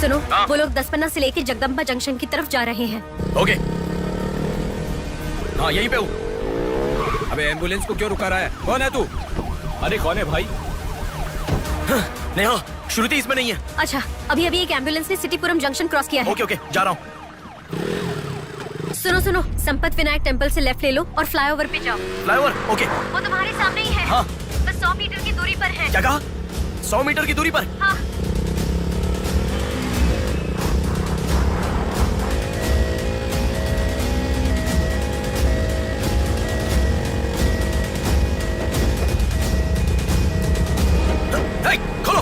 सुनो, वो लोग 10 से लेके जगदम्बा जंक्शन की तरफ जा रहे हैं। ओके, हाँ यहीं पे हूँ। अबे एम्बुलेंस को क्यों रुका रहा है? कौन है तू? अरे कौन है भाई? नेहा, श्रुति इसमें नहीं है। अच्छा, अभी अभी एक एम्बुलेंस ने सिटीपुरम जंक्शन क्रॉस किया है। ओके ओके, जा रहा हूँ। सुनो सुनो, संपत विनायक टेम्पल से लेफ्ट ले लो और फ्लाईओवर पे जाओ। फ्लाईओवर? ओके। वो तुम्हारे सामने ही है। हाँ। बस 100 मीटर की दूरी पर है। क्या कहा? 100 मीटर की दूरी पर? हाँ। हे, खोलो।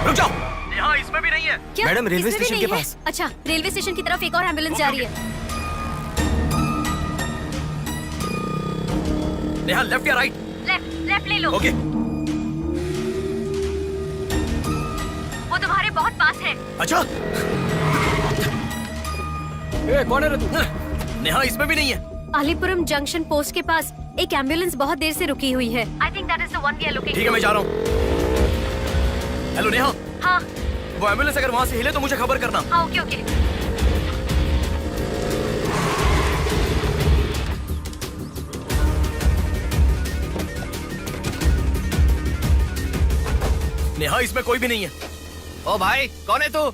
रुक जाओ। यहाँ इसमें भी नहीं है। क्या? मैडम, रेलवे इसमें भी स्टेशन नहीं के है? पास। अच्छा, रेलवे स्टेशन की तरफ एक और एम्बुलेंस जा रही है। नेहा, लेफ्ट या राइट? लेफ्ट ले लो। ओके। वो तुम्हारे बहुत पास है। अच्छा। ए, कौन है रे तू? नेहा, इसमें भी नहीं है। अलीपुरम जंक्शन पोस्ट के पास एक एम्बुलेंस बहुत देर से रुकी हुई है। I think that is the one we are looking ठीक है, मैं जा रहा हूँ। हेलो नेहा। हाँ वो एम्बुलेंस अगर वहाँ से हिले तो मुझे खबर करना। हाँ, ओके ओके। नेहा, इसमें कोई भी नहीं है। ओ भाई, कौन है तू?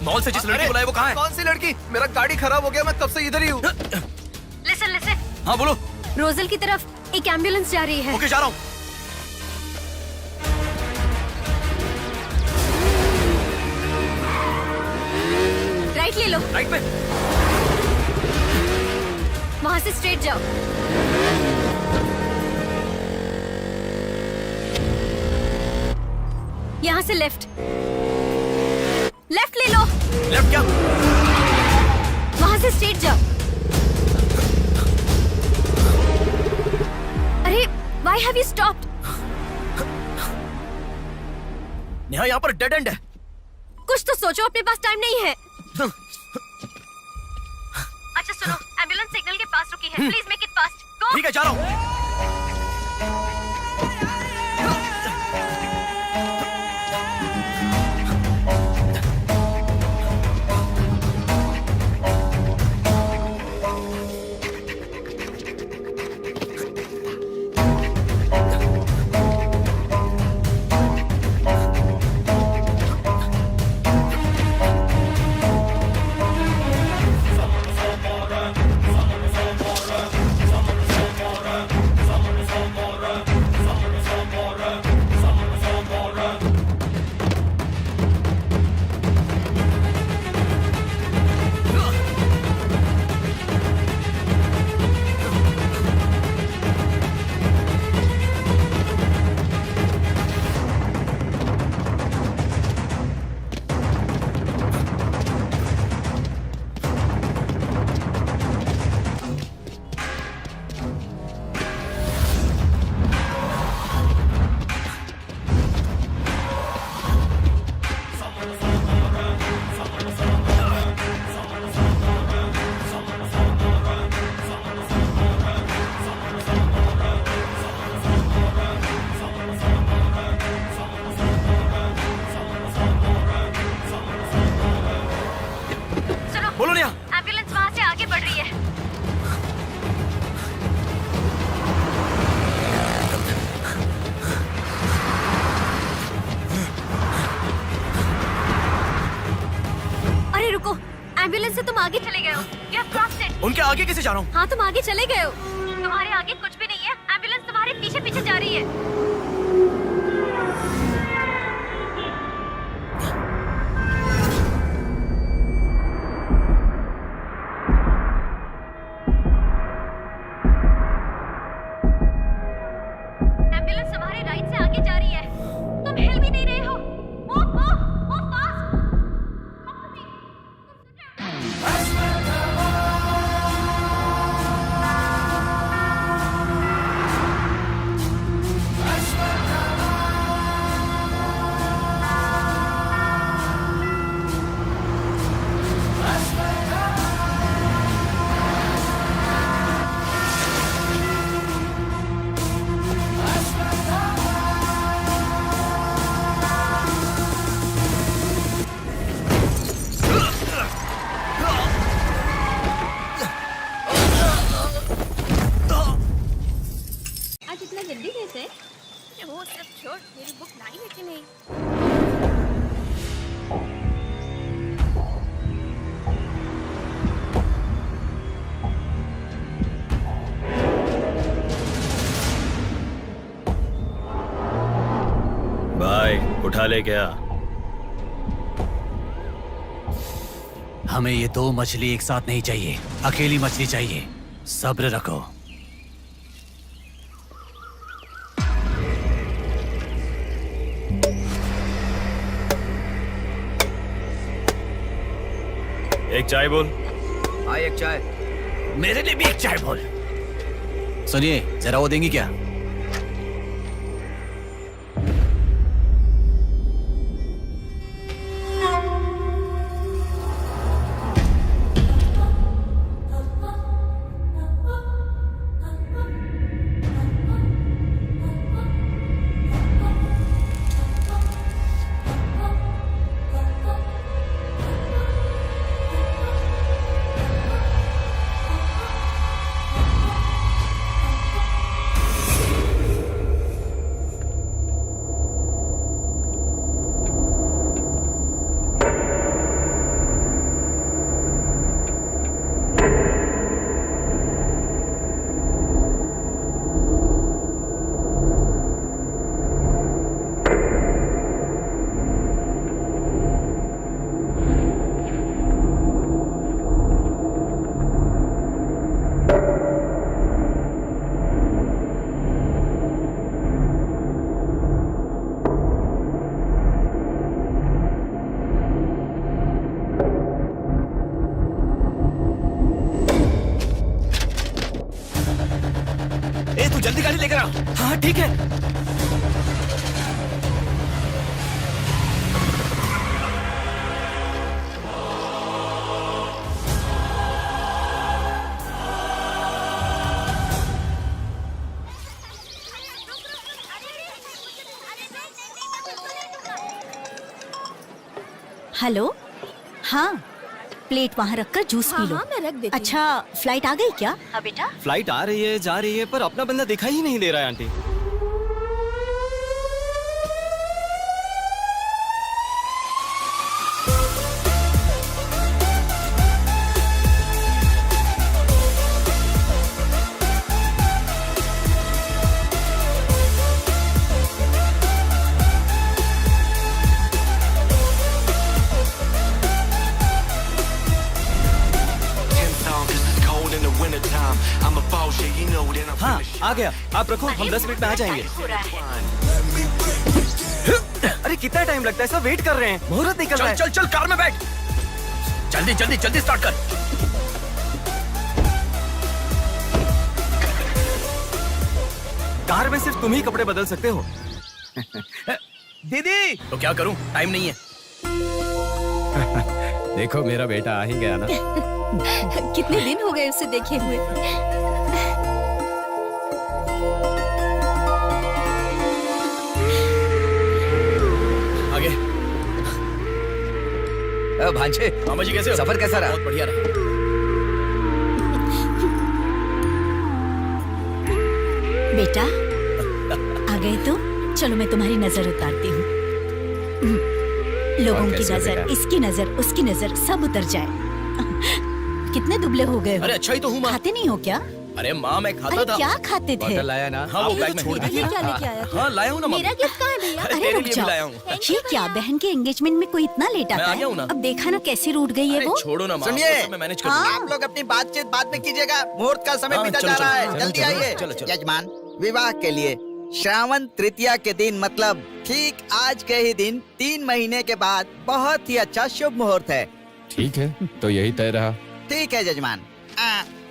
मॉल से जिस लड़की बुलाए वो कहाँ है? कौन सी लड़की? मेरा गाड़ी खराब हो गया, मैं तब से इधर ही हूँ। लिसन। हाँ बोलो। रोजल की तरफ एक एम्बुलेंस जा रही है। ओके, जा रहा हूँ। राइट ले लो। राइट पे? वहाँ से स्ट्रेट जाओ। यहाँ से लेफ्ट ले लो। लेफ्ट क्या? वहाँ से स्ट्रेट जाओ। अरे, why have you stopped? Neha, यहाँ पर डेड एंड है। कुछ तो सोचो, अपने पास टाइम नहीं है। अच्छा सुनो, एम्बुलेंस सिग्नल के पास रुकी है। Please make it fast. Go. ठीक है, जा रहा हूँ। बोलो नेहा। एम्बुलेंस वहाँ से आगे बढ़ रही है। अरे रुको, एम्बुलेंस से तुम आगे चले गए हो। You have crossed it. उनके आगे कैसे जा रहा हूँ? हाँ, तुम आगे चले गए हो। तुम्हारे आगे कुछ भी नहीं है। एम्बुलेंस तुम्हारे पीछे पीछे जा रही है। एम्बुलेंस तुम्हारे राइट से आगे जा रही है। तुम हिल भी नहीं रहे हो। Move fast. Come to me. उठा ले क्या? हमें ये दो मछली एक साथ नहीं चाहिए, अकेली मछली चाहिए। सब्र रखो। एक चाय बोल। हाँ, एक चाय। मेरे लिए भी एक चाय बोल। सुनिए, जरा वो देंगी क्या? तू जल्दी गाड़ी लेकर आ। हाँ ठीक है। हेलो, हाँ, प्लेट वहाँ रखकर जूस पी लो। हाँ, मैं रख देती हूँ। अच्छा, फ्लाइट आ गई क्या? हाँ बेटा। फ्लाइट आ रही है, जा रही है, पर अपना बंदा दिखाई ही नहीं दे रहा है आंटी। हाँ, आ गया। आप रखो, हम 10 मिनट में आ जाएंगे। अरे कितना टाइम लगता है? सब वेट कर रहे हैं, मुहूर्त निकल रहा है। चल चल कार में बैठ। जल्दी जल्दी जल्दी स्टार्ट कर। कार में सिर्फ तुम ही कपड़े बदल सकते हो। दीदी, तो क्या करूं? टाइम नहीं है। देखो मेरा बेटा आ ही गया ना। कितने दिन हो गए उसे देखे हुए। आगे। भांजे, मामा जी कैसे हो? सफर कैसा रहा? बहुत बढ़िया रहा। बेटा, आ गए तुम? चलो मैं तुम्हारी नजर उतारती हूँ। लोगों की नजर, इसकी नजर, उसकी नजर, सब उतर जाए। कितने दुबले हो गए हो? अरे अच्छा ही तो हूँ माँ। खाते नहीं हो क्या? अरे माँ, मैं खाता अरे था। क्या खाते थे? बॉटल लाया ना? हाँ, वो आप बैग में छोड़ है। दीजिए। ये क्या लेके आया था? हाँ, लाया हूँ ना माँ। मेरा गिफ्ट कहाँ है भैया? अरे अरे तेरे रुक लिए भी जाओ। लाया हूँ। ये क्या, बहन के एंगेजमेंट में कोई इतना लेट मैं आता आ गया हूँ ना। है? अब देखा ना कैसी रूठ गई है अरे वो। छोड़ो ना माँ, सुनिए। वो सब मैं मैनेज कर हाँ। लूंगा। आप लोग अपनी बातचीत बाद में कीजिएगा, मुहूर्त का समय हाँ, बीता चलो, जा रहा चलो, है। चलो, जल्दी चलो, आइए। चलो, चलो। यजमान, विवाह के लिए श्रावण तृतीया के दिन, मतलब ठीक आज के ही दिन 3 महीने के बाद बहुत ही अच्छा शुभ मुहूर्त है। ठीक है, तो यही तय रहा। ठीक है यजमान।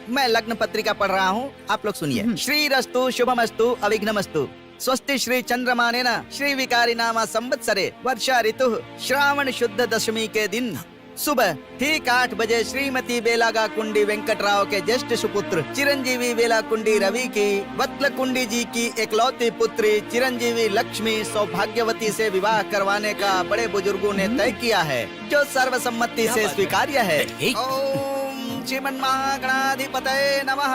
मैं लग्न पत्रिका पढ़ रहा हूँ, आप लोग सुनिए। श्री रस्तु शुभमस्तु अविघ्नमस्तु स्वस्ति श्री चंद्रमानेन श्री विकारी नामा संवत्सरे वर्षा ऋतु श्रावण शुद्ध दशमी के दिन सुबह ठीक 8 बजे श्रीमती बेलागा कुंडी वेंकटराव के ज्येष्ठ सुपुत्र चिरंजीवी बेला कुंडी रवि की वत्ल कुंडी जी की एकलौती पुत्री चिरंजीवी लक्ष्मी सौभाग्यवती से विवाह करवाने का बड़े बुजुर्गों ने तय किया है, जो सर्वसम्मति से स्वीकार्य है। ओम श्रीमन्महागणाधिपतये नमः।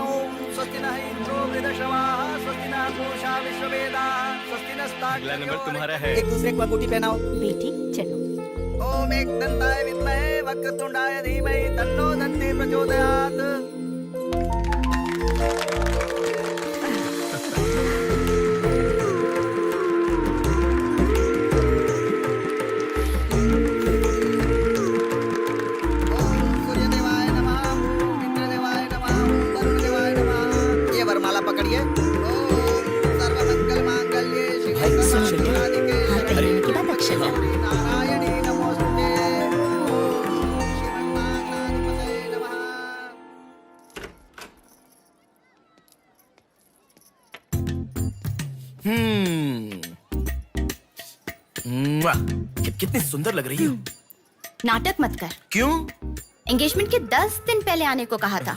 ओम स्वस्ति नः इंद्रो वृद्धश्रवाः स्वस्ति नः पूषा विश्ववेदाः स्वस्ति अगला नंबर नस्तार्क्ष्यो। तुम्हारा है। एक दूसरे को अंगूठी पहनाओ। बेटी चलो। ओम एकदंताय विद्महे वक्रतुंडाय धीमहि तन्नो दन्ति प्रचोदयात्। कितनी सुंदर लग रही हो। नाटक मत कर। क्यों? एंगेजमेंट के 10 दिन पहले आने को कहा था।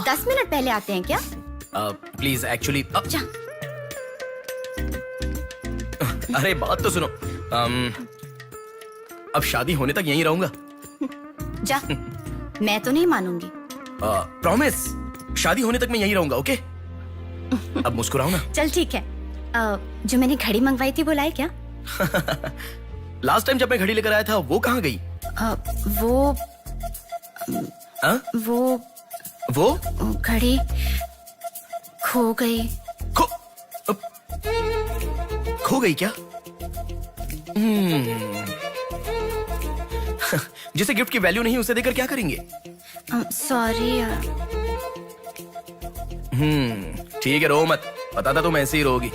10 मिनट पहले आते हैं क्या? प्लीज एक्चुअली जा। अरे बात तो सुनो। अब शादी होने तक यहीं रहूंगा। जा। मैं तो नहीं मानूंगी। प्रॉमिस, शादी होने तक मैं यहीं रहूंगा। ओके? अब मुस्कुराओ ना। चल ठीक है। जो मैंने घड़ी मंगवाई थी वो लाई क्या? लास्ट टाइम जब मैं घड़ी लेकर आया था वो कहाँ गई? वो घड़ी खो गई। खो गई क्या? जिसे गिफ्ट की वैल्यू नहीं उसे देकर क्या करेंगे? सॉरी। ठीक है, रो मत। पता था तुम ऐसे ही रोगी।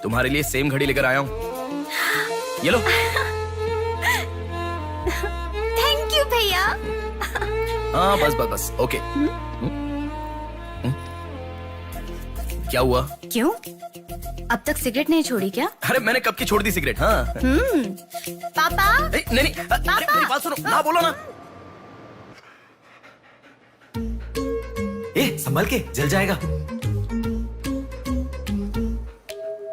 तुम्हारे लिए सेम घड़ी लेकर आया हूँ। ये लो। थैंक यू भैया। हाँ बस ओके। क्या हुआ? क्यों? अब तक सिगरेट नहीं छोड़ी क्या? अरे मैंने कब की छोड़ दी सिगरेट। हाँ। पापा। नहीं अरे मेरी बात सुनो ना, बोलो ना। संभल के, जल जाएगा।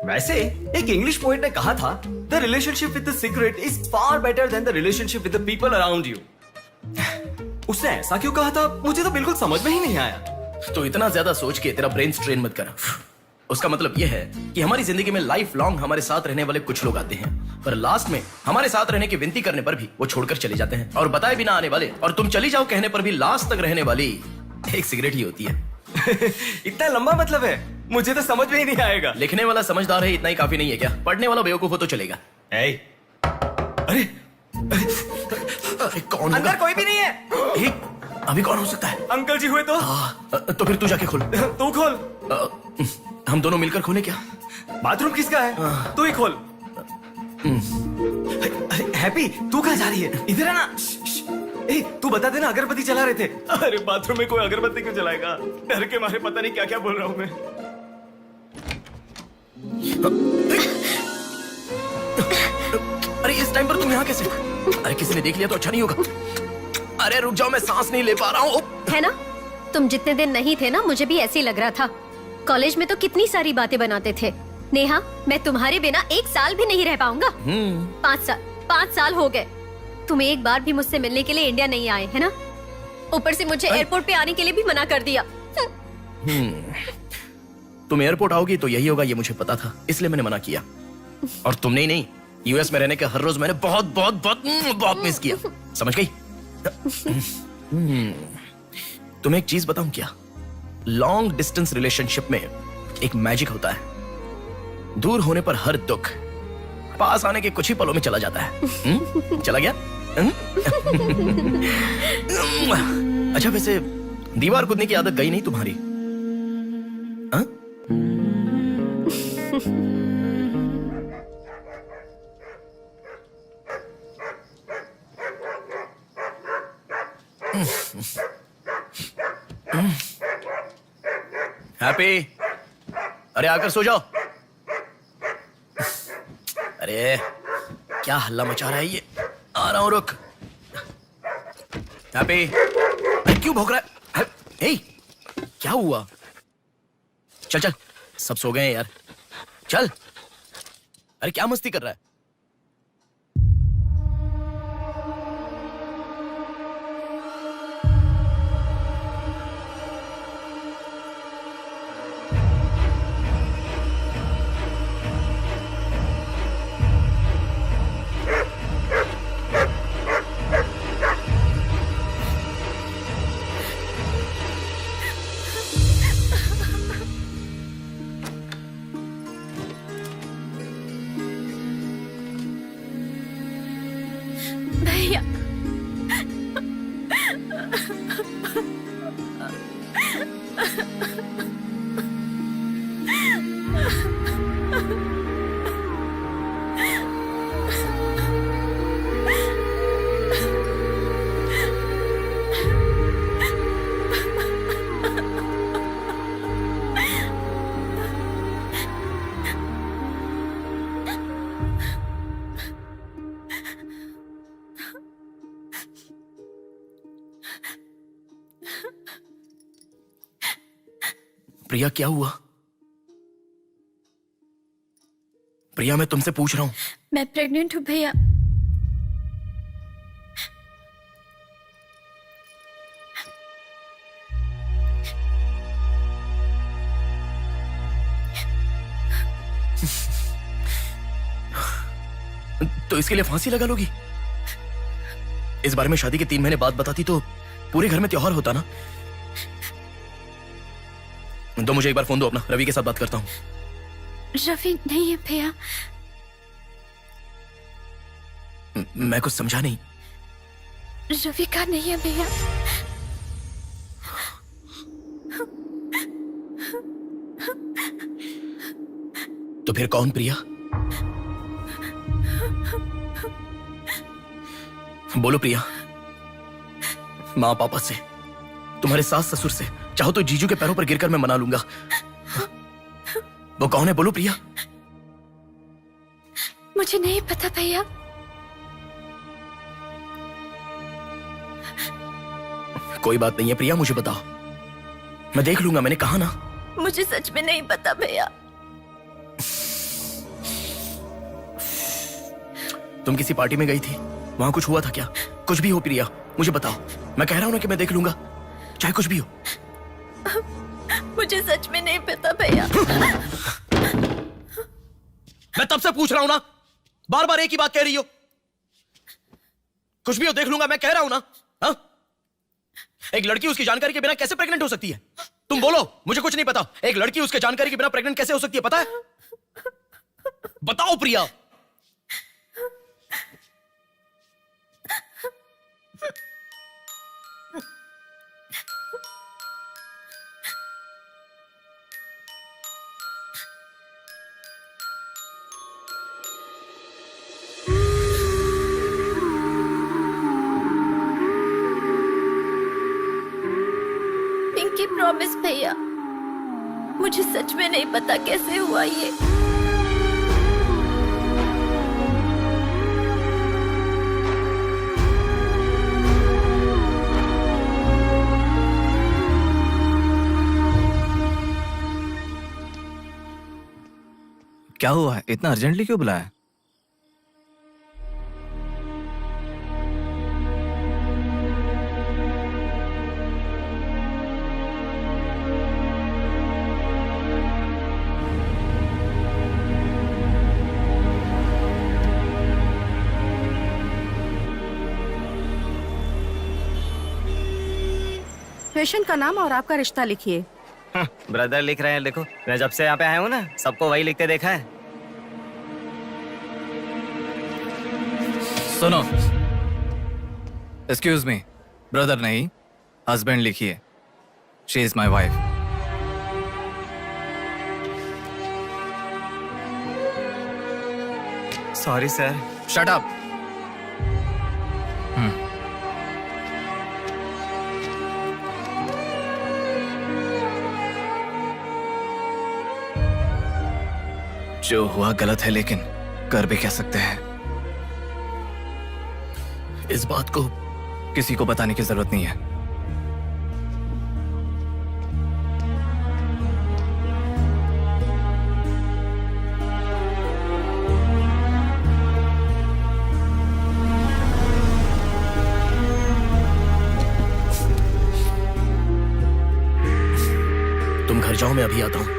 वैसे एक इंग्लिश पोएट ने कहा था, the relationship with the cigarette is far better than the relationship with the people around you. उसने ऐसा क्यों कहा था मुझे तो बिल्कुल समझ में ही नहीं आया। तो इतना ज्यादा सोच के तेरा ब्रेन स्ट्रेन मत कर। उसका मतलब यह है कि हमारी जिंदगी में लाइफ लॉन्ग हमारे साथ रहने वाले कुछ लोग आते हैं, पर लास्ट में हमारे साथ रहने की विनती करने पर भी वो छोड़कर चले जाते हैं, और बताए बिना आने वाले और तुम चली जाओ कहने पर भी लास्ट तक रहने वाली एक सिगरेट ही होती है। इतना लंबा मतलब है, मुझे तो समझ में ही नहीं आएगा। लिखने वाला समझदार है इतना ही काफी नहीं है क्या? पढ़ने वाला बेवकूफ हो तो चलेगा। अरे कौन? अंदर कोई भी नहीं है। अभी कौन हो सकता है? अंकल जी हुए तो? तो फिर तू जाके खोल। तू खोल। हम दोनों मिलकर खोले क्या? बाथरूम किसका है? तू ही खोल। हैप्पी, तू कहाँ जा रही है? इधर है ना। तू बता देना, अगरबत्ती जला रहे थे। अरे बाथरूम में कोई अगरबत्ती क्यों जलाएगा? डर के मारे पता नहीं क्या क्या बोल रहा हूँ मैं। अरे इस टाइम पर तुम यहाँ कैसे? अरे किसी ने देख लिया तो अच्छा नहीं होगा। अरे रुक जाओ, मैं सांस नहीं ले पा रहा हूँ। है ना, तुम जितने दिन नहीं थे ना, मुझे भी ऐसे ही लग रहा था। कॉलेज में तो कितनी सारी बातें बनाते थे। नेहा, मैं तुम्हारे बिना 1 साल भी नहीं रह पाऊंगा। 5 साल हो गए। तुम एक बार भी मुझसे मिलने के लिए इंडिया नहीं आए, है ना? ऊपर से मुझे एयरपोर्ट पे आने के लिए भी मना कर दिया। तुम एयरपोर्ट आओगी तो यही होगा, ये मुझे पता था, इसलिए मैंने मना किया। और तुमने ही नहीं, यूएस में रहने के हर रोज मैंने बहुत बहुत बहुत बहुत मिस किया। समझ गई? तुम्हें एक चीज बताऊं क्या? लॉन्ग डिस्टेंस रिलेशनशिप में एक मैजिक होता है। दूर होने पर हर दुख पास आने के कुछ ही पलों में चला जाता है। चला गया? अच्छा वैसे दीवार कूदने की आदत गई नहीं तुम्हारी? हैप्पी, अरे आकर सो जाओ। अरे क्या हल्ला मचा रहा है ये? आ रहा हूं, रुक। हैप्पी, अरे क्यों भौंक रहा है? हे, क्या हुआ? चल चल, सब सो गए हैं यार, चल। अरे क्या मस्ती कर रहा है? भैया। प्रिया क्या हुआ? प्रिया मैं तुमसे पूछ रहा हूं। मैं प्रेग्नेंट हूँ भैया। तो इसके लिए फांसी लगा लोगी? इस बारे में शादी के 3 महीने बाद बताती तो पूरे घर में त्योहार होता ना। तो मुझे एक बार फोन दो अपना, रवि के साथ बात करता हूं। रवि नहीं है भैया। मैं कुछ समझा नहीं। रवि का नहीं है भैया। तो फिर कौन प्रिया? बोलो प्रिया। माँ पापा से, तुम्हारे सास ससुर से, चाहो तो जीजू के पैरों पर गिरकर मैं मना लूंगा। वो कौन है बोलो प्रिया। मुझे नहीं पता भैया। कोई बात नहीं है प्रिया, मुझे बताओ, मैं देख लूंगा, मैंने कहा ना। मुझे सच में नहीं पता भैया। तुम किसी पार्टी में गई थी, वहां कुछ हुआ था क्या? कुछ भी हो प्रिया, मुझे बताओ। मैं कह रहा हूं ना कि मैं देख लूंगा, चाहे कुछ भी हो। मुझे सच में नहीं पता भैया। मैं तब से पूछ रहा हूं ना, बार बार एक ही बात कह रही हो। कुछ भी हो देख लूंगा, मैं कह रहा हूं ना। हा? एक लड़की उसकी जानकारी के बिना कैसे प्रेग्नेंट हो सकती है? तुम बोलो, मुझे कुछ नहीं पता। एक लड़की उसके जानकारी के बिना प्रेग्नेंट कैसे हो सकती है, पता है? बताओ प्रिया। पिंकी प्रॉमिस भैया, मुझे सच में नहीं पता कैसे हुआ ये। क्या हुआ है? इतना अर्जेंटली क्यों बुलाया? पेशेंट का नाम और आपका रिश्ता लिखिए। ब्रदर लिख रहे हैं, देखो। मैं जब से यहाँ पे आया हूँ ना, सबको वही लिखते देखा है। सुनो, एक्सक्यूज मी, ब्रदर नहीं, हस्बैंड लिखिए। She is my wife. Sorry sir. Shut up. जो हुआ गलत है, लेकिन कर भी कह सकते हैं। इस बात को किसी को बताने की जरूरत नहीं है। तुम घर जाओ, मैं अभी आता हूं।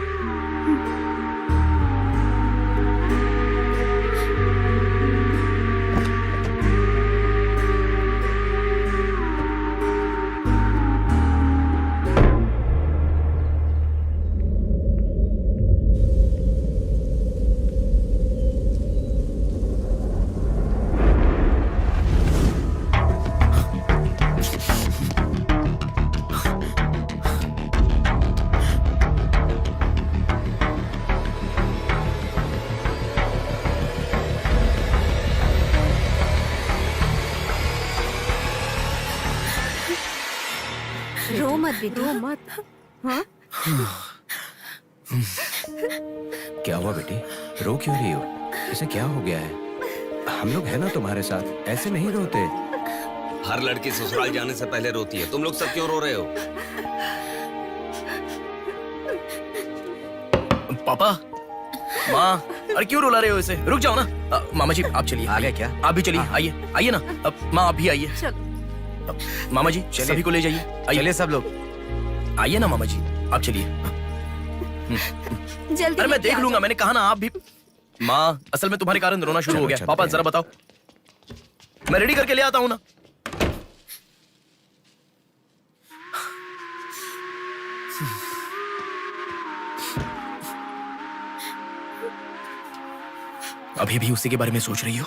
रो मत बेटा, रो मत। हाँ? क्या हुआ बेटी, रो क्यों रही हो? इसे क्या हो गया है? हम लोग हैं ना तुम्हारे साथ, ऐसे नहीं रोते। हर लड़की ससुराल जाने से पहले रोती है, तुम लोग सब क्यों रो रहे हो? पापा, माँ, अरे क्यों रुला रहे हो इसे? रुक जाओ ना। मामा जी आप चलिए। आ गए क्या? आप भी चलिए, आइए आइए ना। अब माँ आप भी आइए। मामा जी सभी को ले जाइए। आइए। चलिए सब लोग। आइए ना मामा जी, आप चलिए। जल्दी अरे मैं लेके देख आ लूंगा, मैंने कहा ना आप भी। माँ असल में तुम्हारे कारण रोना शुरू हो गया। चलो, पापा चलो। जरा बताओ, मैं रेडी करके ले आता हूँ ना। अभी भी उसी के बारे में सोच रही हो?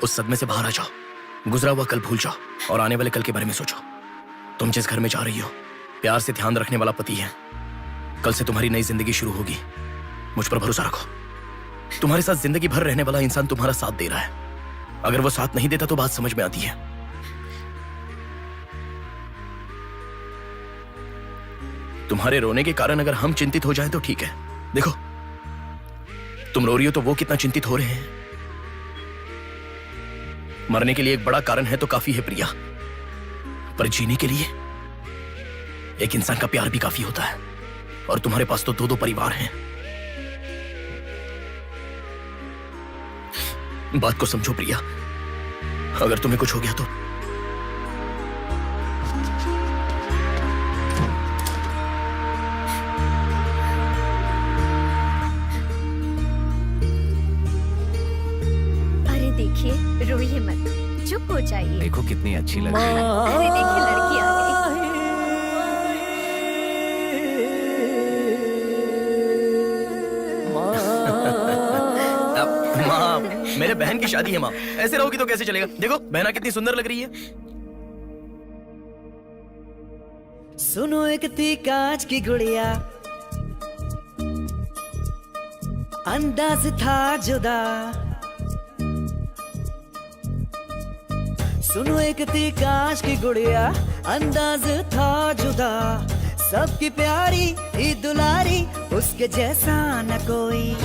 उस सदमे से बाहर आ जाओ, गुजरा हुआ कल भूल जाओ और आने वाले कल के बारे में सोचो। तुम जिस घर में जा रही हो, प्यार से ध्यान रखने वाला पति है। कल से तुम्हारी नई जिंदगी शुरू होगी। मुझ पर भरोसा रखो। तुम्हारे साथ जिंदगी भर रहने वाला इंसान तुम्हारा साथ दे रहा है। अगर वो साथ नहीं देता तो बात समझ में आती है। तुम्हारे रोने के कारण अगर हम चिंतित हो जाएं तो ठीक है। देखो, तुम रो रही हो तो वो कितना चिंतित हो रहे हैं। मरने के लिए एक बड़ा कारण है तो काफी है प्रिया, पर जीने के लिए एक इंसान का प्यार भी काफी होता है। और तुम्हारे पास तो दो दो परिवार हैं। बात को समझो प्रिया, अगर तुम्हें कुछ हो गया तो अरे देखिए, रोइए मत, चुप हो जाइए। देखो कितनी अच्छी लग रही है। अरे देखिए, लड़की आ गई। माँ, मेरे बहन की शादी है माँ, ऐसे रहोगी तो कैसे चलेगा? देखो बहना कितनी सुंदर लग रही है। सुनो एक थी कांच की गुड़िया, अंदाज था जुदा। सुनो एक थी कांच की गुड़िया, अंदाज था जुदा। सबकी प्यारी ही दुलारी, उसके जैसा न कोई।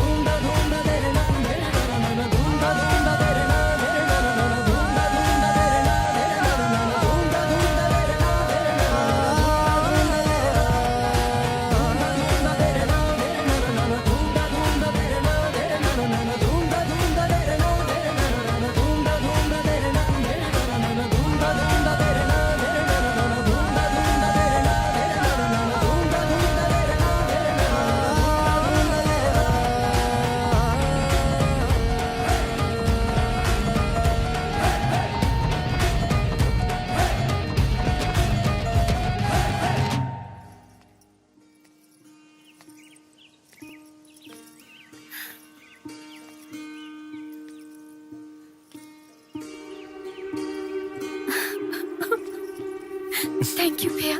थैंक यू भैया,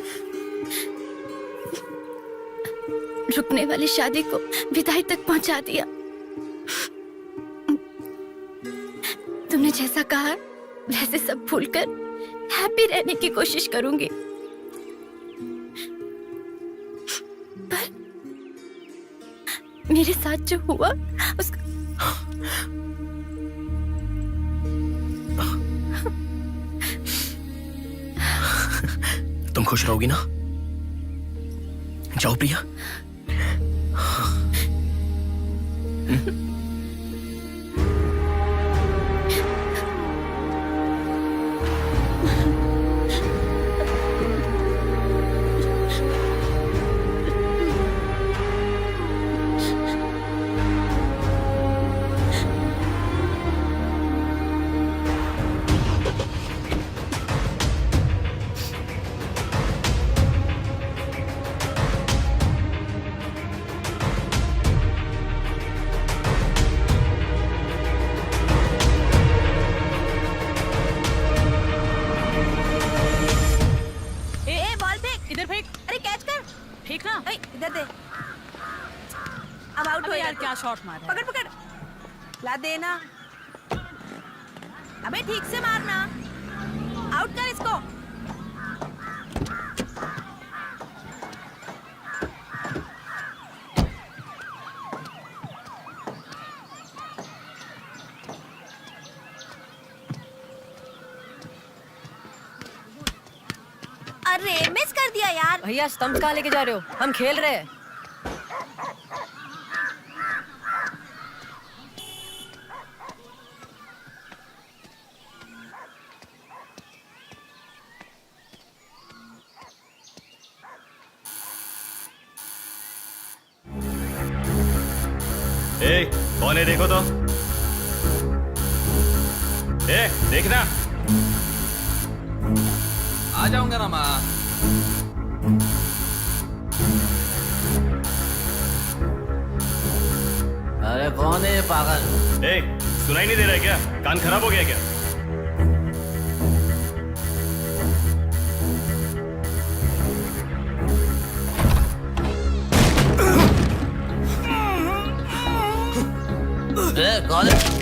रुकने वाली शादी को विदाई तक पहुंचा दिया। तुमने जैसा कहा वैसे सब भूलकर हैप्पी रहने की कोशिश करूंगी। पर मेरे साथ जो हुआ उसका तुम खुश रहोगी ना? जाओ प्रिया। इधर दे। अब आउट हो यार, क्या शॉट मारा। पकड़ पकड़, ला देना। अबे ठीक से मारना, आउट कर इसको। अरे मिस कर दिया यार। भैया स्टंप कहाँ लेके जा रहे हो? हम खेल रहे हैं। ए, कौन है देखो तो। ए, देखना। आ जाऊंगा ना माँ। अरे कौन है ये पागल? ए, सुनाई नहीं दे रहा है क्या? कान खराब हो गया क्या? कौन है?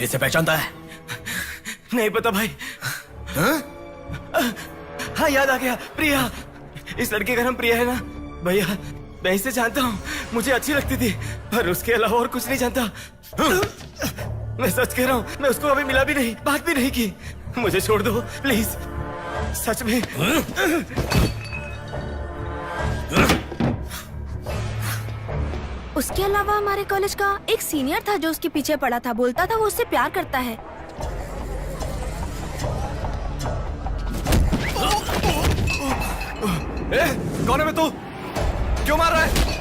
इसे पहचानता है? नहीं पता भाई। हाँ याद आ गया, प्रिया। इस लड़के का नाम प्रिया है ना भैया? मैं इसे जानता हूँ, मुझे अच्छी लगती थी, पर उसके अलावा और कुछ नहीं जानता। मैं सच कह रहा हूँ, मैं उसको अभी मिला भी नहीं, बात भी नहीं की। मुझे छोड़ दो प्लीज, सच में। उसके अलावा हमारे कॉलेज का एक सीनियर था जो उसके पीछे पड़ा था, बोलता था वो उससे प्यार करता है। कौन है मैं? तू क्यों मार रहा है?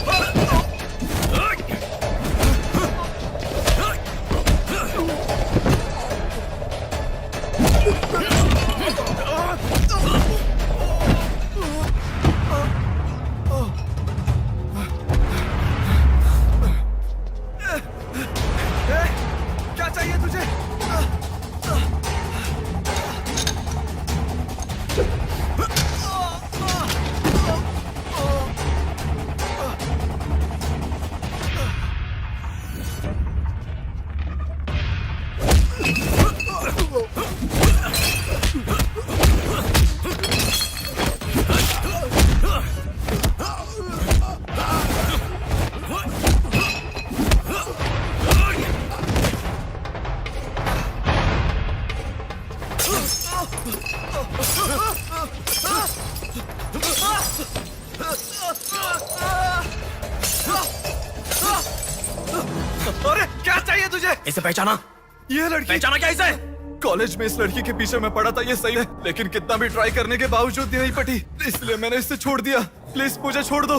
क्या चाहिए तुझे? अरे क्या चाहिए तुझे? इसे पहचाना? ये लड़की पहचाना क्या इसे? कॉलेज में इस लड़की के पीछे मैं पड़ा था, ये सही है, लेकिन कितना भी ट्राई करने के बावजूद नहीं पटी, इसलिए मैंने इसे छोड़ दिया। प्लीज मुझे छोड़ दो।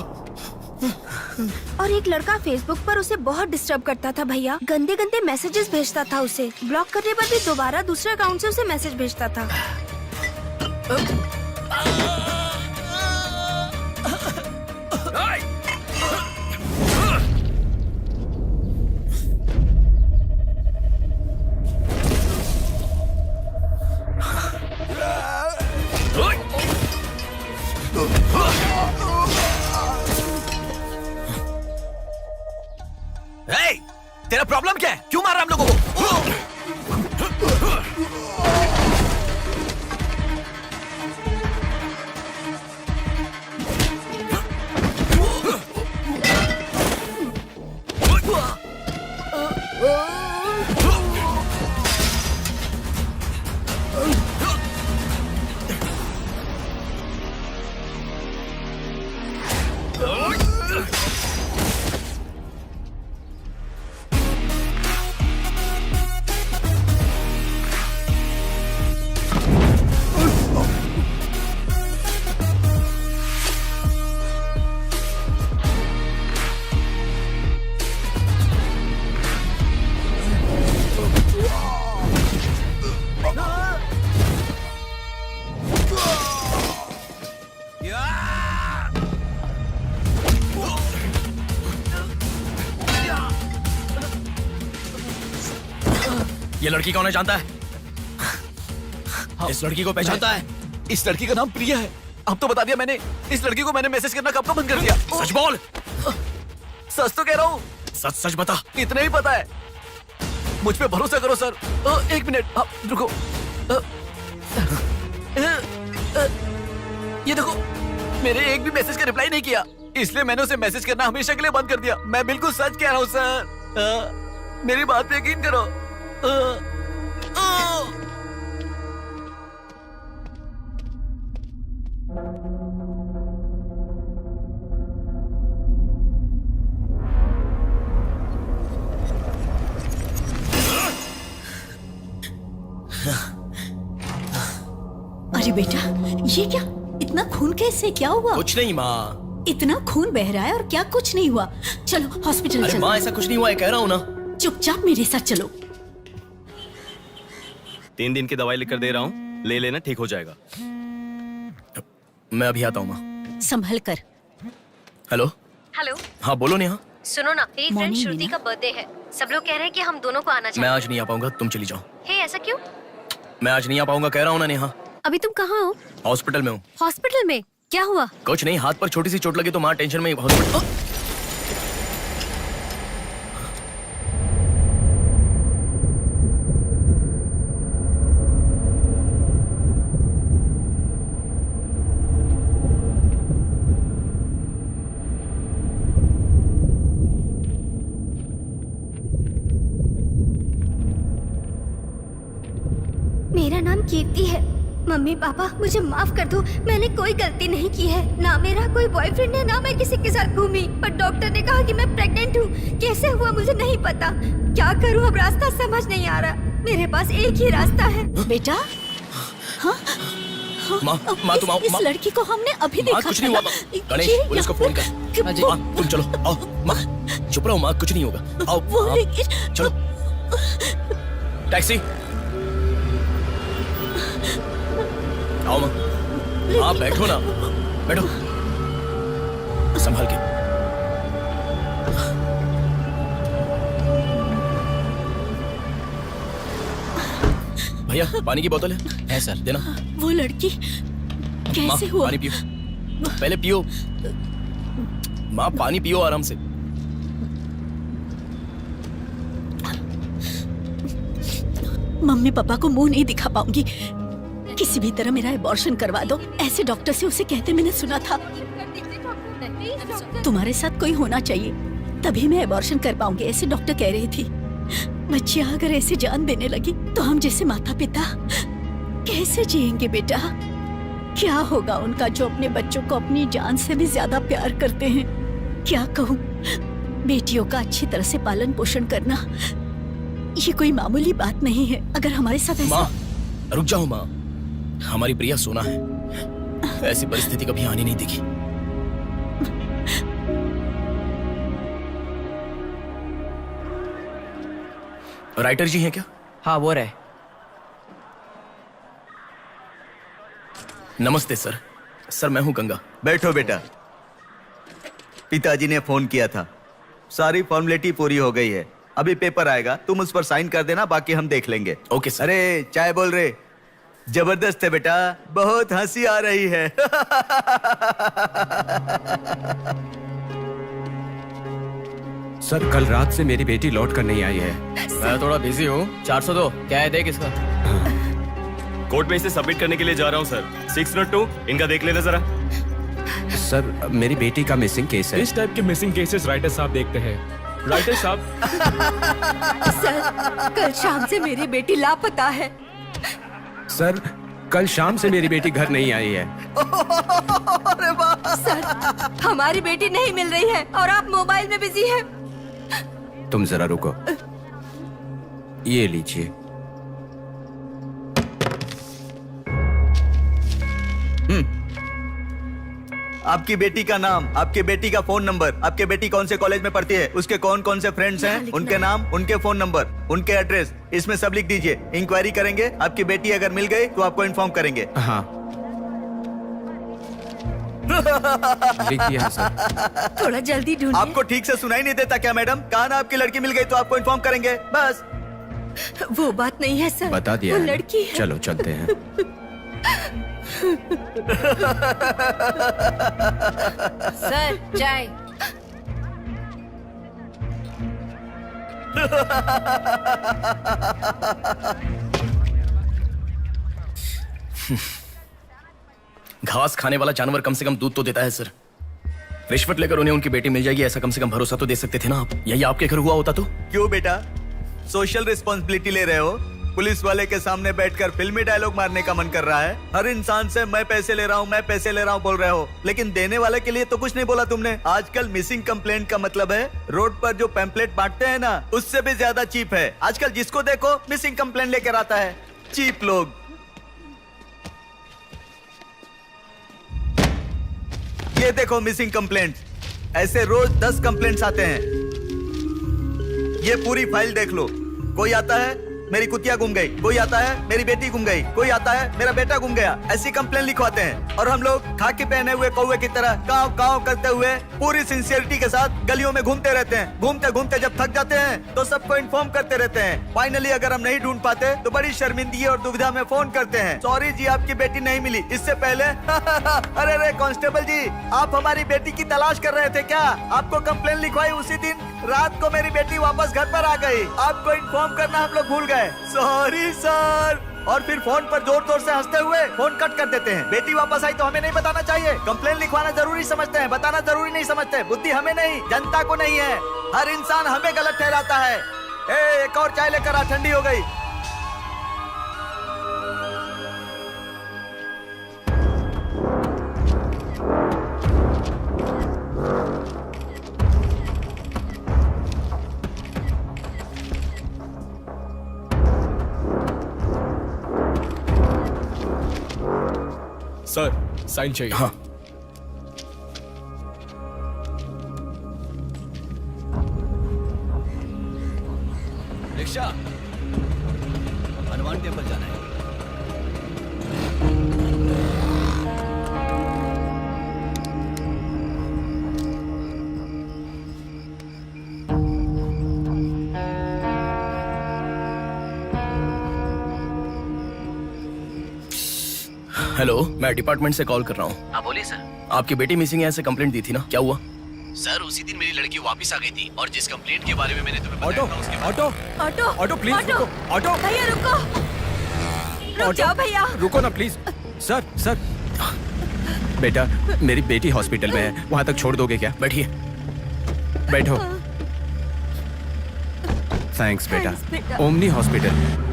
और एक लड़का फेसबुक पर उसे बहुत डिस्टर्ब करता था भैया, गंदे गंदे मैसेजेस भेजता था उसे। ब्लॉक करने पर भी दोबारा दूसरे अकाउंट से उसे मैसेज भेजता था। तेरा प्रॉब्लम क्या है? क्यों मार रहा हम लोगों को? ये लड़की कौन है जानता है? इस लड़की को पहचानता है? इस लड़की का नाम प्रिया है। अब तो बता दिया मैंने। इस लड़की को मैंने मैसेज करना कब का बंद कर दिया। सच बोल। सच तो कह रहा हूँ। सच सच बता। इतना ही पता है। मुझ पे भरोसा करो सर। एक मिनट रुको। ये देखो, मेरे एक भी मैसेज का रिप्लाई नहीं किया, इसलिए मैंने उसे मैसेज करना हमेशा के लिए बंद कर दिया। मैं बिल्कुल सच कह रहा हूँ सर। मेरी बात पे यकीन करो। अरे बेटा, ये क्या? इतना खून कैसे? क्या हुआ? कुछ नहीं माँ। इतना खून बह रहा है और क्या कुछ नहीं हुआ? चलो हॉस्पिटल अरे चलो। माँ ऐसा कुछ नहीं हुआ है, कह रहा हूँ ना। चुपचाप मेरे साथ चलो। 3 दिन की दवाई लिखकर दे रहा हूँ, ले लेना, ठीक हो जाएगा। मैं अभी आता हूँ माँ। संभल कर। हेलो। हेलो, हाँ बोलो नेहा। सुनो ना, मेरी फ्रेंड Morning, श्रुति मीना। का बर्थडे है। सब लोग कह रहे हैं कि हम दोनों को आना मैं चाहिए। आज नहीं आ पाऊंगा, तुम चली जाओ। हे, ऐसा क्यों? मैं आज नहीं आ पाऊंगा, कह रहा हूँ ना नेहा। अभी तुम कहाँ हो? हॉस्पिटल में हूँ। हॉस्पिटल में? क्या हुआ? कुछ नहीं, हाथ पर छोटी सी चोट लगी तो माँ टेंशन में हॉस्पिटल। मेरा नाम कीर्ति है। मम्मी पापा मुझे माफ कर दो, मैंने कोई गलती नहीं की है। ना मेरा कोई बॉयफ्रेंड है, ना मैं किसी के साथ घूमी। पर डॉक्टर ने कहा कि मैं प्रेग्नेंट हूँ। कैसे हुआ मुझे नहीं पता। क्या करूँ अब, रास्ता समझ नहीं आ रहा। मेरे पास एक ही रास्ता है। बेटा, हाँ? माँ तुम आओ। इस लड़की को हमने अभी माँ देखा कुछ था नहीं हुआ ना। माँ। गणेश पुलिस को फोन कर। माँ तुम चलो, आओ माँ। चुप रहो माँ, कुछ नहीं होगा। आओ वो हाँ, लेकिन चलो। टैक्सी। आओ माँ। हाँ बैठो ना, बैठो। संभाल के। भैया पानी की बोतल है सर, देना। वो लड़की माँ कैसे हुआ? पानी पियो, पहले पियो। माँ पानी पियो आराम से। मम्मी पापा को मुंह नहीं दिखा पाऊंगी। किसी भी तरह मेरा एबॉर्शन करवा दो, ऐसे डॉक्टर से उसे कहते मैंने सुना था। तुम्हारे साथ कोई होना चाहिए, तभी मैं एबॉर्शन कर पाऊंगी, ऐसे डॉक्टर कह रही थी। बच्चियां अगर ऐसे जान देने लगी तो हम जैसे माता पिता कैसे जिएंगे बेटा? क्या होगा उनका जो अपने बच्चों को अपनी जान से भी ज्यादा प्यार करते हैं? क्या कहूँ, बेटियों का अच्छी तरह से पालन पोषण करना ये कोई मामूली बात नहीं है। अगर हमारे साथ ऐसा... माँ रुक जाओ माँ, हमारी प्रिया सोना है, ऐसी परिस्थिति कभी आने नहीं देखी। राइटर जी हैं क्या? हाँ वो रहे। नमस्ते सर। सर मैं हूं गंगा। बैठो बेटा। पिताजी ने फोन किया था, सारी फॉर्मेलिटी पूरी हो गई है। अभी पेपर आएगा, तुम उस पर साइन कर देना, बाकी हम देख लेंगे। Okay sir. अरे चाय बोल रहे? जबरदस्त है बेटा, बहुत हंसी आ रही है। सर कल रात से मेरी बेटी लौट कर नहीं आई है। मैं थोड़ा बिजी हूँ। 402 क्या है, देख इसका। कोर्ट में इसे सबमिट करने के लिए जा रहा हूँ सर। 602 इनका देख लेना जरा। सर मेरी बेटी का मिसिंग केस है। इस टाइप के मिसिंग केसेस राइटर साहब देखते हैं। राइटर साहब, सर कल शाम से मेरी बेटी लापता है। सर कल शाम से मेरी बेटी घर नहीं आई है। सर हमारी बेटी नहीं मिल रही है और आप मोबाइल में बिजी हैं। तुम जरा रुको, ये लीजिए। आपकी बेटी का नाम, आपकी बेटी का फोन नंबर, आपकी बेटी कौन से कॉलेज में पढ़ती है, उसके कौन कौन से फ्रेंड्स हैं, उनके नाम, उनके फोन नंबर, उनके एड्रेस, इसमें सब लिख दीजिए। इंक्वायरी करेंगे, आपकी बेटी अगर मिल गई तो आपको इन्फॉर्म करेंगे। हाँ लिख दिया है सर। थोड़ा जल्दी ढूंढिए। आपको ठीक से सुनाई नहीं देता क्या मैडम? कहा ना आपकी लड़की मिल गई तो आपको इन्फॉर्म करेंगे, बस। वो बात नहीं है सर। बता दिया वो है ना? लड़की है। चलो चलते हैं। सर चाय। घास खाने वाला जानवर कम से कम दूध तो देता है सर। रिश्वत लेकर उन्हें उनकी बेटी मिल जाएगी ऐसा कम से कम भरोसा तो दे सकते थे ना आप। यही आपके घर हुआ होता तो? क्यों बेटा, सोशल रिस्पॉन्सिबिलिटी ले रहे हो? पुलिस वाले के सामने बैठकर फिल्मी डायलॉग मारने का मन कर रहा है? हर इंसान से मैं पैसे ले रहा हूँ, मैं पैसे ले रहा हूँ बोल रहे हो, लेकिन देने वाले के लिए तो कुछ नहीं बोला तुमने। आजकल मिसिंग कंप्लेंट का मतलब है रोड पर जो पैम्पलेट बांटते हैं ना, उससे भी ज्यादा चीप है। आजकल जिसको देखो मिसिंग कंप्लेंट लेकर आता है, चीप लोग। ये देखो मिसिंग कंप्लेंट, ऐसे रोज 10 कंप्लेंट्स आते हैं। ये पूरी फाइल देख लो। कोई आता है मेरी कुतिया गुम गई, कोई आता है मेरी बेटी गुम गई, कोई आता है मेरा बेटा गुम गया, ऐसी कंप्लेंट लिखवाते हैं। और हम लोग खाकी पहने हुए कौवे की तरह काव काव करते हुए पूरी सिंसियरिटी के साथ गलियों में घूमते रहते हैं। घूमते घूमते जब थक जाते हैं तो सबको इन्फॉर्म करते रहते हैं। फाइनली अगर हम नहीं ढूंढ पाते तो बड़ी शर्मिंदगी और दुविधा में फोन करते हैं, सॉरी जी आपकी बेटी नहीं मिली। इससे पहले अरे रे कांस्टेबल जी, आप हमारी बेटी की तलाश कर रहे थे क्या? आपको कंप्लेंट लिखवाई उसी दिन रात को मेरी बेटी वापस घर पर आ गई। आपको इन्फॉर्म करना हम लोग भूल गए, सॉरी सर। और फिर फोन पर जोर जोर से हंसते हुए फोन कट कर देते हैं। बेटी वापस आई तो हमें नहीं बताना चाहिए। कंप्लेंट लिखवाना जरूरी समझते हैं, बताना जरूरी नहीं समझते। बुद्धि हमें नहीं, जनता को नहीं है। हर इंसान हमें गलत ठहराता है। एक और चाय लेकर आ, ठंडी हो गई। सर साइन चाहिए। हाँ। रिक्शा, हनुमान टेम्पल जाना है। हेलो, मैं डिपार्टमेंट से कॉल कर रहा हूँ। हाँ बोलिए सर। आपकी बेटी मिसिंग है ऐसे कंप्लेंट दी थी ना, क्या हुआ? सर उसी दिन मेरी लड़की वापस आ गई थी और जिस कंप्लेंट के बारे में मैंने तुम्हें ऑटो बताया था उसके बाद ऑटो ऑटो ऑटो प्लीज रुको। ऑटो भैया रुको, रुक जाओ भैया। रुको ना प्लीज। सर सर, बेटा मेरी बेटी हॉस्पिटल में है, वहां तक छोड़ दोगे क्या? बैठिए। बैठो। थैंक्स बेटा। Thanks, बेटा। Omni hospital.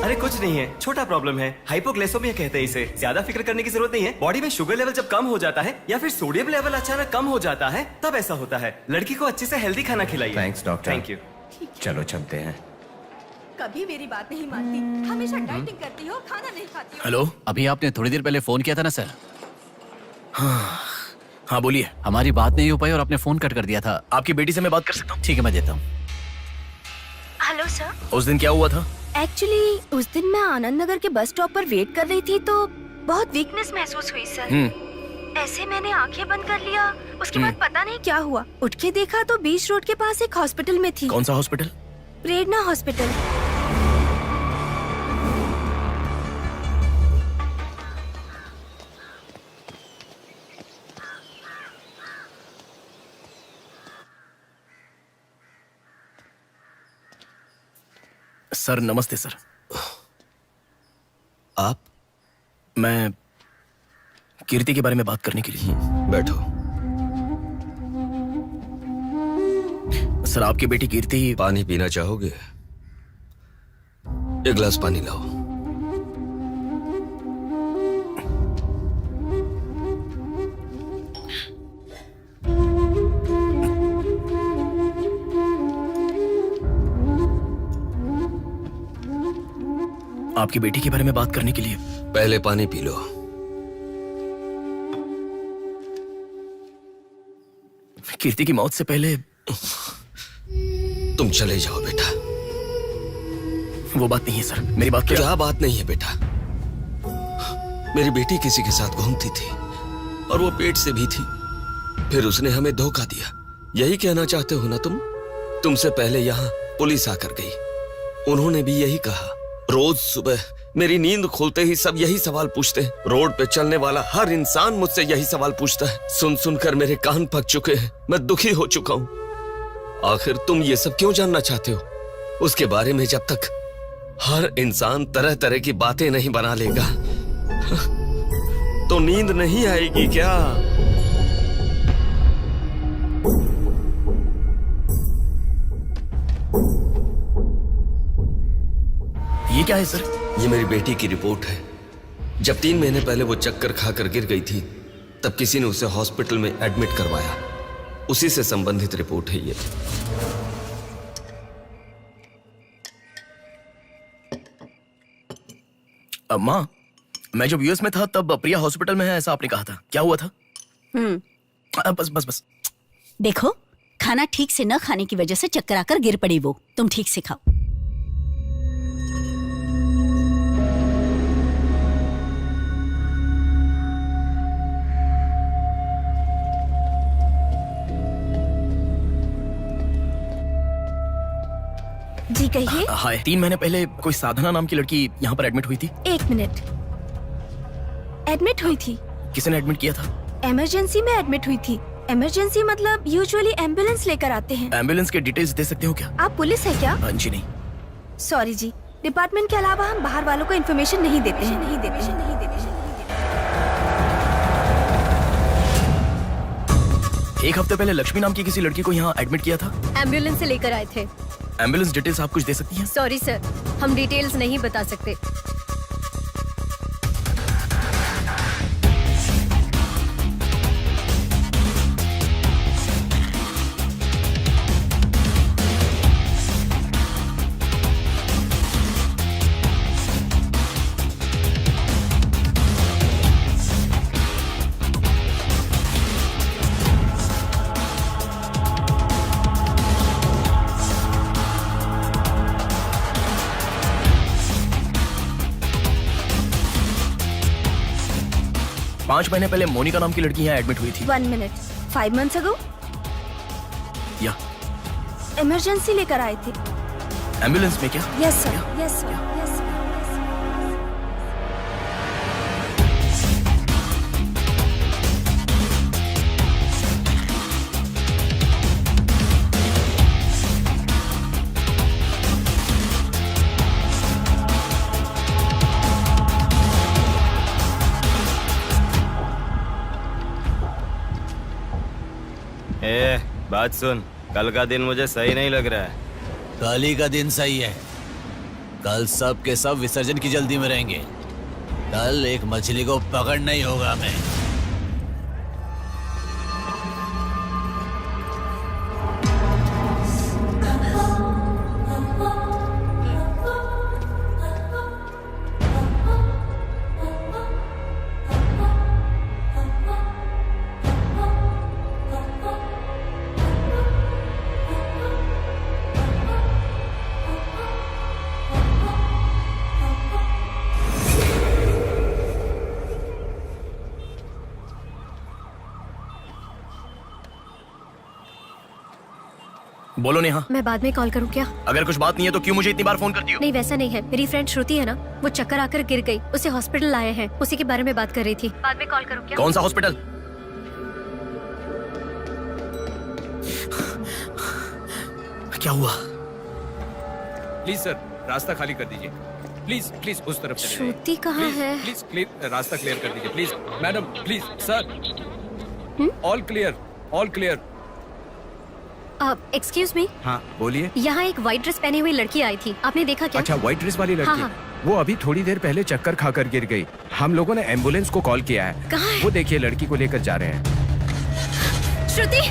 अरे कुछ नहीं है, छोटा प्रॉब्लम है, हाइपोग्लाइसेमिया कहते हैं इसे। ज्यादा फिक्र करने की जरूरत नहीं है। बॉडी में शुगर लेवल जब कम हो जाता है या फिर सोडियम लेवल अचानक कम हो जाता है तब ऐसा होता है। लड़की को अच्छे से हेल्दी खाना खिलाइए। Thanks doctor. Thank you. चलो चलते हैं। कभी मेरी बात नहीं मानती, हमेशा डाइटिंग करती हो, खाना नहीं खाती हो। हेलो। अभी आपने थोड़ी देर पहले फोन किया था ना सर? हाँ बोलिए। हमारी बात नहीं हो पाई और आपने फोन कट कर दिया था। आपकी बेटी से मैं बात कर सकता हूँ? ठीक है, मैं देता हूँ। Hello sir. उस दिन क्या हुआ था? एक्चुअली उस दिन मैं आनंद नगर के बस स्टॉप पर वेट कर रही थी तो बहुत वीकनेस महसूस हुई सर। ऐसे मैंने आंखें बंद कर लिया। उसके बाद पता नहीं क्या हुआ, उठ के देखा तो बीच रोड के पास एक हॉस्पिटल में थी। कौन सा हॉस्पिटल? प्रेरणा हॉस्पिटल। सर नमस्ते सर। आप? मैं कीर्ति के बारे में बात करने के लिए। बैठो। सर आपकी बेटी कीर्ति। पानी पीना चाहोगे? एक गिलास पानी लाओ। आपकी बेटी के बारे में बात करने के लिए। पहले पानी पी लो। कीर्ति की मौत से पहले तुम चले जाओ बेटा। वो बात नहीं है सर, मेरी बात क्या बात नहीं है बेटा? मेरी बेटी किसी के साथ घूमती थी और वो पेट से भी थी, फिर उसने हमें धोखा दिया। यही कहना चाहते हो ना तुम? तुमसे पहले यहाँ पुलिस आकर गई, उन्होंने भी यही कहा। रोज सुबह मेरी नींद खुलते ही सब यही सवाल पूछते हैं। रोड पे चलने वाला हर इंसान मुझसे यही सवाल पूछता है। सुन सुनकर मेरे कान पक चुके हैं, मैं दुखी हो चुका हूँ। आखिर तुम ये सब क्यों जानना चाहते हो? उसके बारे में जब तक हर इंसान तरह तरह की बातें नहीं बना लेगा तो नींद नहीं आएगी क्या? ये क्या है सर? ये मेरी बेटी की रिपोर्ट है। जब 3 महीने पहले वो चक्कर खाकर गिर गई थी, तब किसी ने उसे हॉस्पिटल में एडमिट करवाया। उसी से संबंधित रिपोर्ट है ये। माँ, मैं जब यूएस में था तब प्रिया हॉस्पिटल में है, ऐसा आपने कहा था। क्या हुआ था? बस बस बस। देखो, खाना ठीक से न खाने की वजह से चक्कर आकर गिर पड़ी वो। तुम ठीक से खाओ। जी कहिए। हाय, 3 महीने पहले कोई साधना नाम की लड़की यहाँ पर एडमिट हुई थी। 1 मिनट। एडमिट हुई थी? किसने एडमिट किया था? इमरजेंसी में एडमिट हुई थी। इमरजेंसी मतलब यूजुअली एम्बुलेंस लेकर आते हैं। एम्बुलेंस के डिटेल्स दे सकते हो क्या? आप पुलिस है क्या? जी नहीं। सॉरी जी, डिपार्टमेंट के अलावा हम बाहर वालों को इन्फॉर्मेशन नहीं देते हैं। नहीं देते हैं, नहीं देते हैं। 1 हफ्ते पहले लक्ष्मी नाम की किसी लड़की को यहाँ एडमिट किया था। एम्बुलेंस से लेकर आए थे। एम्बुलेंस डिटेल्स आप कुछ दे सकती हैं? सॉरी सर, हम डिटेल्स नहीं बता सकते। पांच महीने पहले मोनिका नाम की लड़की यहाँ एडमिट हुई थी। 1 मिनट। 5 months ago या इमरजेंसी लेकर आए थे। एम्बुलेंस में क्या? Yes sir, yes sir, yes sir. बात सुन, कल का दिन मुझे सही नहीं लग रहा है। कल ही का दिन सही है। कल सब के सब विसर्जन की जल्दी में रहेंगे। कल एक मछली को पकड़ना ही होगा हमें। बोलो नेहा। मैं बाद में कॉल करूँ क्या? अगर कुछ बात नहीं है तो क्यों मुझे इतनी बार फोन करती हो? नहीं, वैसा नहीं है। मेरी फ्रेंड श्रुति है ना, वो चक्कर आकर गिर गई, उसे हॉस्पिटल लाए हैं, उसी के बारे में बात कर रही थी। बाद में कॉल करूँ क्या? कौन सा हॉस्पिटल? क्या हुआ? प्लीज सर, रास्ता खाली कर दीजिए। प्लीज प्लीज उस तरफ चले जाइए। श्रुति कहाँ है? प्लीज प्लीज रास्ता क्लियर कर दीजिए please. Madam please sir, all clear, all clear. Excuse me. हाँ बोलिए। यहाँ एक व्हाइट ड्रेस पहनी हुई लड़की आई थी, आपने देखा क्या? अच्छा, व्हाइट ड्रेस वाली लड़की। हाँ। वो अभी थोड़ी देर पहले चक्कर खाकर गिर गई। हम लोगों ने एम्बुलेंस को कॉल किया है। कहाँ है? वो देखिए, लड़की को लेकर जा रहे हैं। श्रुति,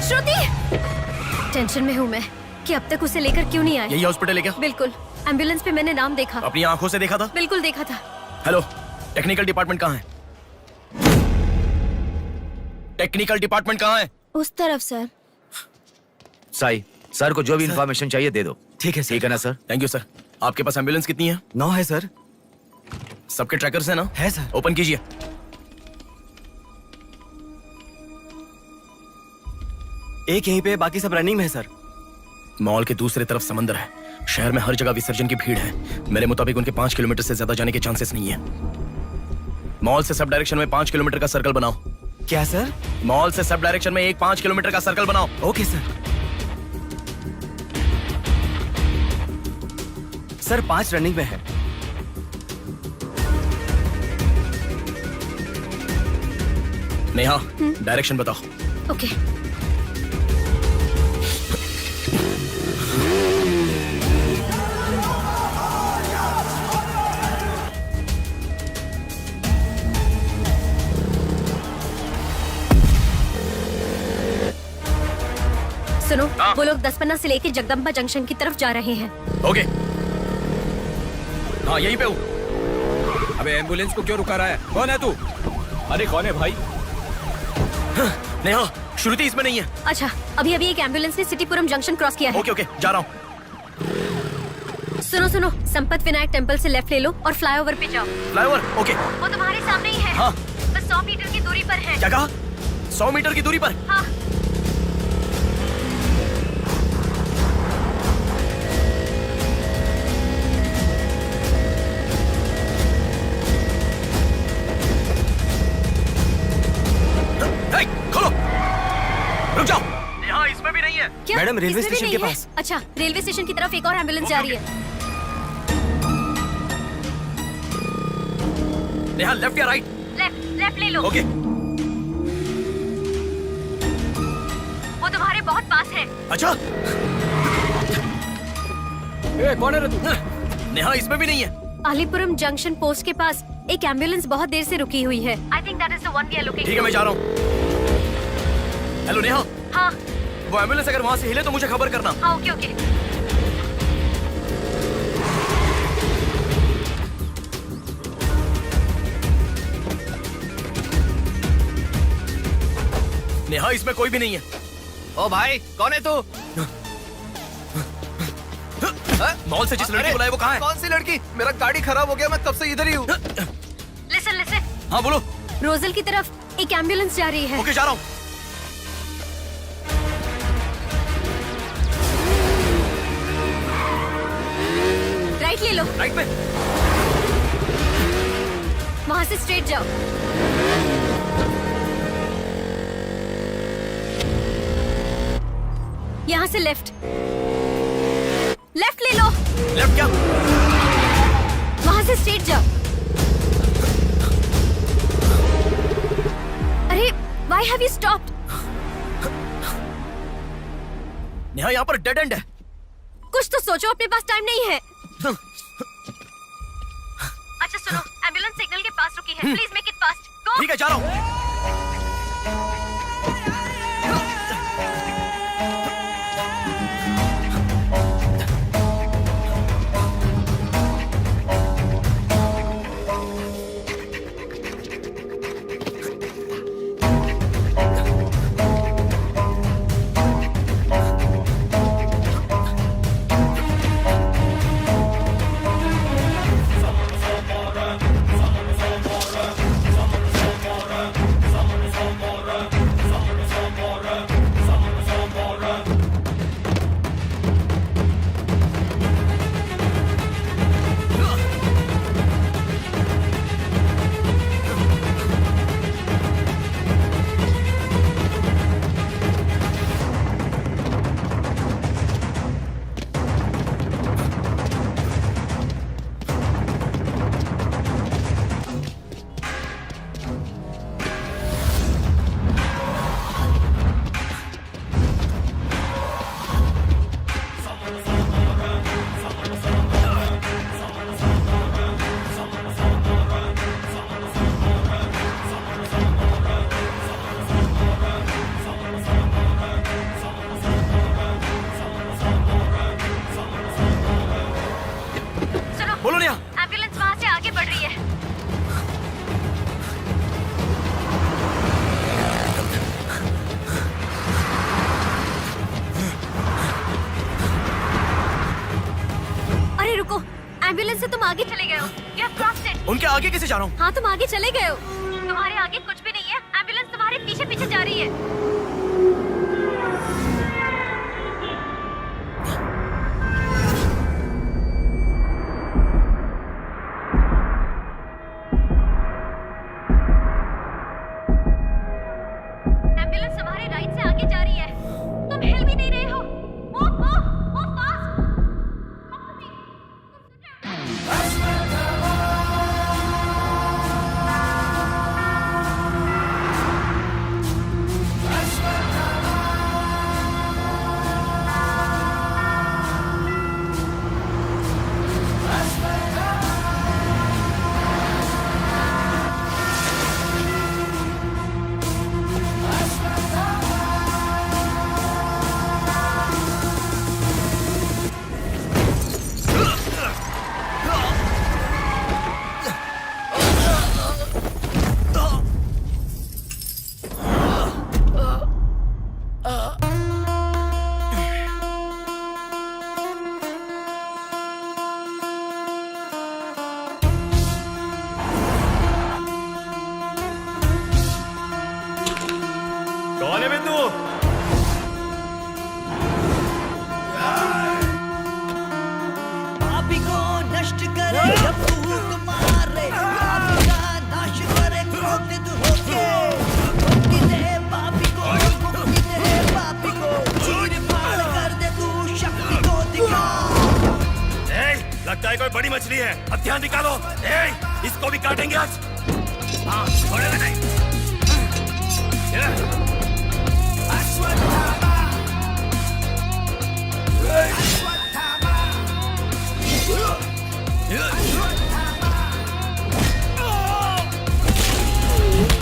श्रुति! टेंशन में हूँ मैं कि अब तक उसे लेकर क्यों नहीं आए। यही हॉस्पिटल है क्या? बिल्कुल। एम्बुलेंस पे मैंने नाम देखा। अपनी आंखों से देखा था? बिल्कुल देखा था। हेलो, टेक्निकल डिपार्टमेंट कहाँ है? टेक्निकल डिपार्टमेंट कहाँ है? उस तरफ सर। साई, सर को जो भी इंफॉर्मेशन चाहिए दे दो। ठीक है सर। ठीक है ना सर? Thank you sir. आपके पास एम्बुलेंस कितनी है? 9 है सर। सबके ट्रैकर्स है ना? है सर। ओपन कीजिए। एक यहीं पे, बाकी सब रनिंग में है सर। मॉल के दूसरी तरफ समंदर है। शहर में हर जगह विसर्जन की भीड़ है। मेरे मुताबिक उनके 5 किलोमीटर से ज्यादा जाने के चांसेस नहीं है। मॉल से सब डायरेक्शन में 5 किलोमीटर का सर्कल बनाओ। क्या सर? मॉल से सब डायरेक्शन में एक 5 किलोमीटर का सर्कल बनाओ। Okay sir. सर 5 रनिंग में है। नेहा, डायरेक्शन बताओ। ओके। सुनो, वो लोग 10 से लेके जगदम्बा जंक्शन की तरफ जा रहे हैं। ओके। हाँ, यहीं पे हूँ। अबे एम्बुलेंस को क्यों रुका रहा है? कौन है तू? अरे कौन है भाई? नेहा, श्रुति इसमें नहीं है। अच्छा, अभी अभी एक एम्बुलेंस ने सिटीपुरम जंक्शन क्रॉस किया है। ओके ओके, जा रहा हूँ। सुनो सुनो, संपत विनायक टेम्पल से लेफ्ट ले लो और फ्लाईओवर पे जाओ। फ्लाईओवर? ओके। वो तुम्हारे सामने ही है। हाँ। बस 100 मीटर की दूरी पर है। क्या कहा? 100 मीटर की दूरी पर? हाँ। हे, खोलो। रुक जाओ। यहाँ इसमें भी नहीं है। क्या? मैडम, रेलवे इसमें भी स्टेशन नहीं के है? पास। अच्छा, रेलवे स्टेशन की तरफ एक और एम्बुलेंस जा रही है। नेहा, लेफ्ट या राइट? लेफ्ट ले लो। ओके। वो तुम्हारे बहुत पास है। अच्छा। ए, कौन है रे तू? नेहा, इसमें भी नहीं है। अलीपुरम जंक्शन पोस्ट के पास एक एम्बुलेंस बहुत देर से रुकी हुई है। I think that is the one we are looking. ठीक है, मैं जा रहा हूँ। हेलो नेहा, हाँ वो एम्बुलेंस अगर वहाँ से हिले तो मुझे खबर करना। हाँ, ओके ओके। नेहा, इसमें कोई भी नहीं है। ओ भाई, कौन है तू? मॉल से जिस लड़की बुलाए वो कहाँ है? कौन सी लड़की? मेरा गाड़ी खराब हो गया, मैं तब से इधर ही हूँ। लिसन। हाँ बोलो। रोजल की तरफ एक एम्बुलेंस जा रही है। ओके, जा रहा हूँ। राइट ले लो। राइट में? वहाँ से स्ट्रेट जाओ। यहाँ से लेफ्ट ले लो। लेफ्ट क्या? वहाँ से स्ट्रेट जाओ। अरे, why have you stopped? Neha, यहाँ पर डेड एंड है। कुछ तो सोचो, अपने पास टाइम नहीं है। अच्छा सुनो, एम्बुलेंस सिग्नल के पास रुकी है। Please make it fast. Go. ठीक है, जा रहा हूँ। से तुम आगे चले गए हो। You have crossed it. उनके आगे कैसे जा रहा हूँ? हाँ, तुम आगे चले गए हो। तुम्हारे आगे कुछ भी नहीं है। एम्बुलेंस तुम्हारे पीछे पीछे जा रही है। एम्बुलेंस तुम्हारे राइट से आगे जा रही है। तुम हिल भी नहीं रहे हो। Move fast. Come to me. कौन है बे तू? पापी को नष्ट करे जब फूक मारे, पापी का नाश करे क्रोधित होके। मुक्ति दे पापी को, मुक्ति दे पापी को, चीर फाड़ कर दे तू शक्ति को दिखा। लगता है कोई बड़ी मछली है। अब ध्यान निकालो। इसको भी काटेंगे आज। हाँ, छोड़ेगा नहीं।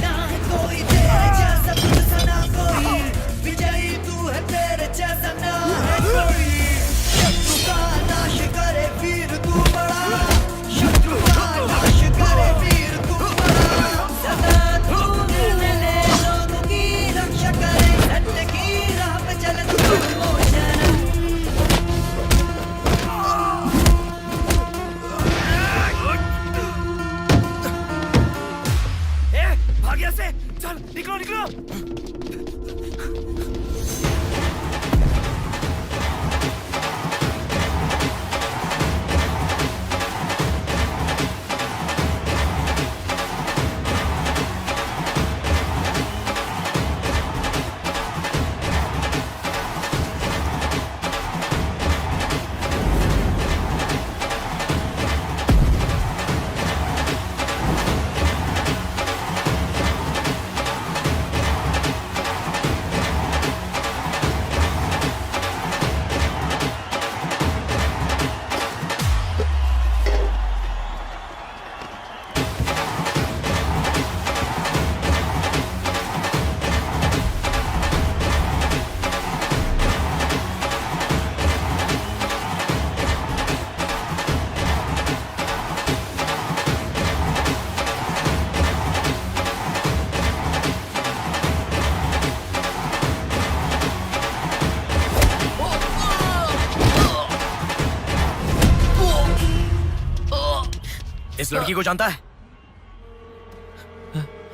ना है कोई तेरे जैसा, तुझसा ना कोई, विजयी तू है, तेरे जैसा ना है कोई। शत्रु का नाश करे वीर तू बड़ा, शत्रु का नाश करे वीर तू बड़ा। सदा तू निर्णय ले, लोगों की रक्षा करे, सत्य की राह पे चल तू निर्मोशन। भाग यहाँ से। चल निकलो निकलो। इस लड़की को जानता है?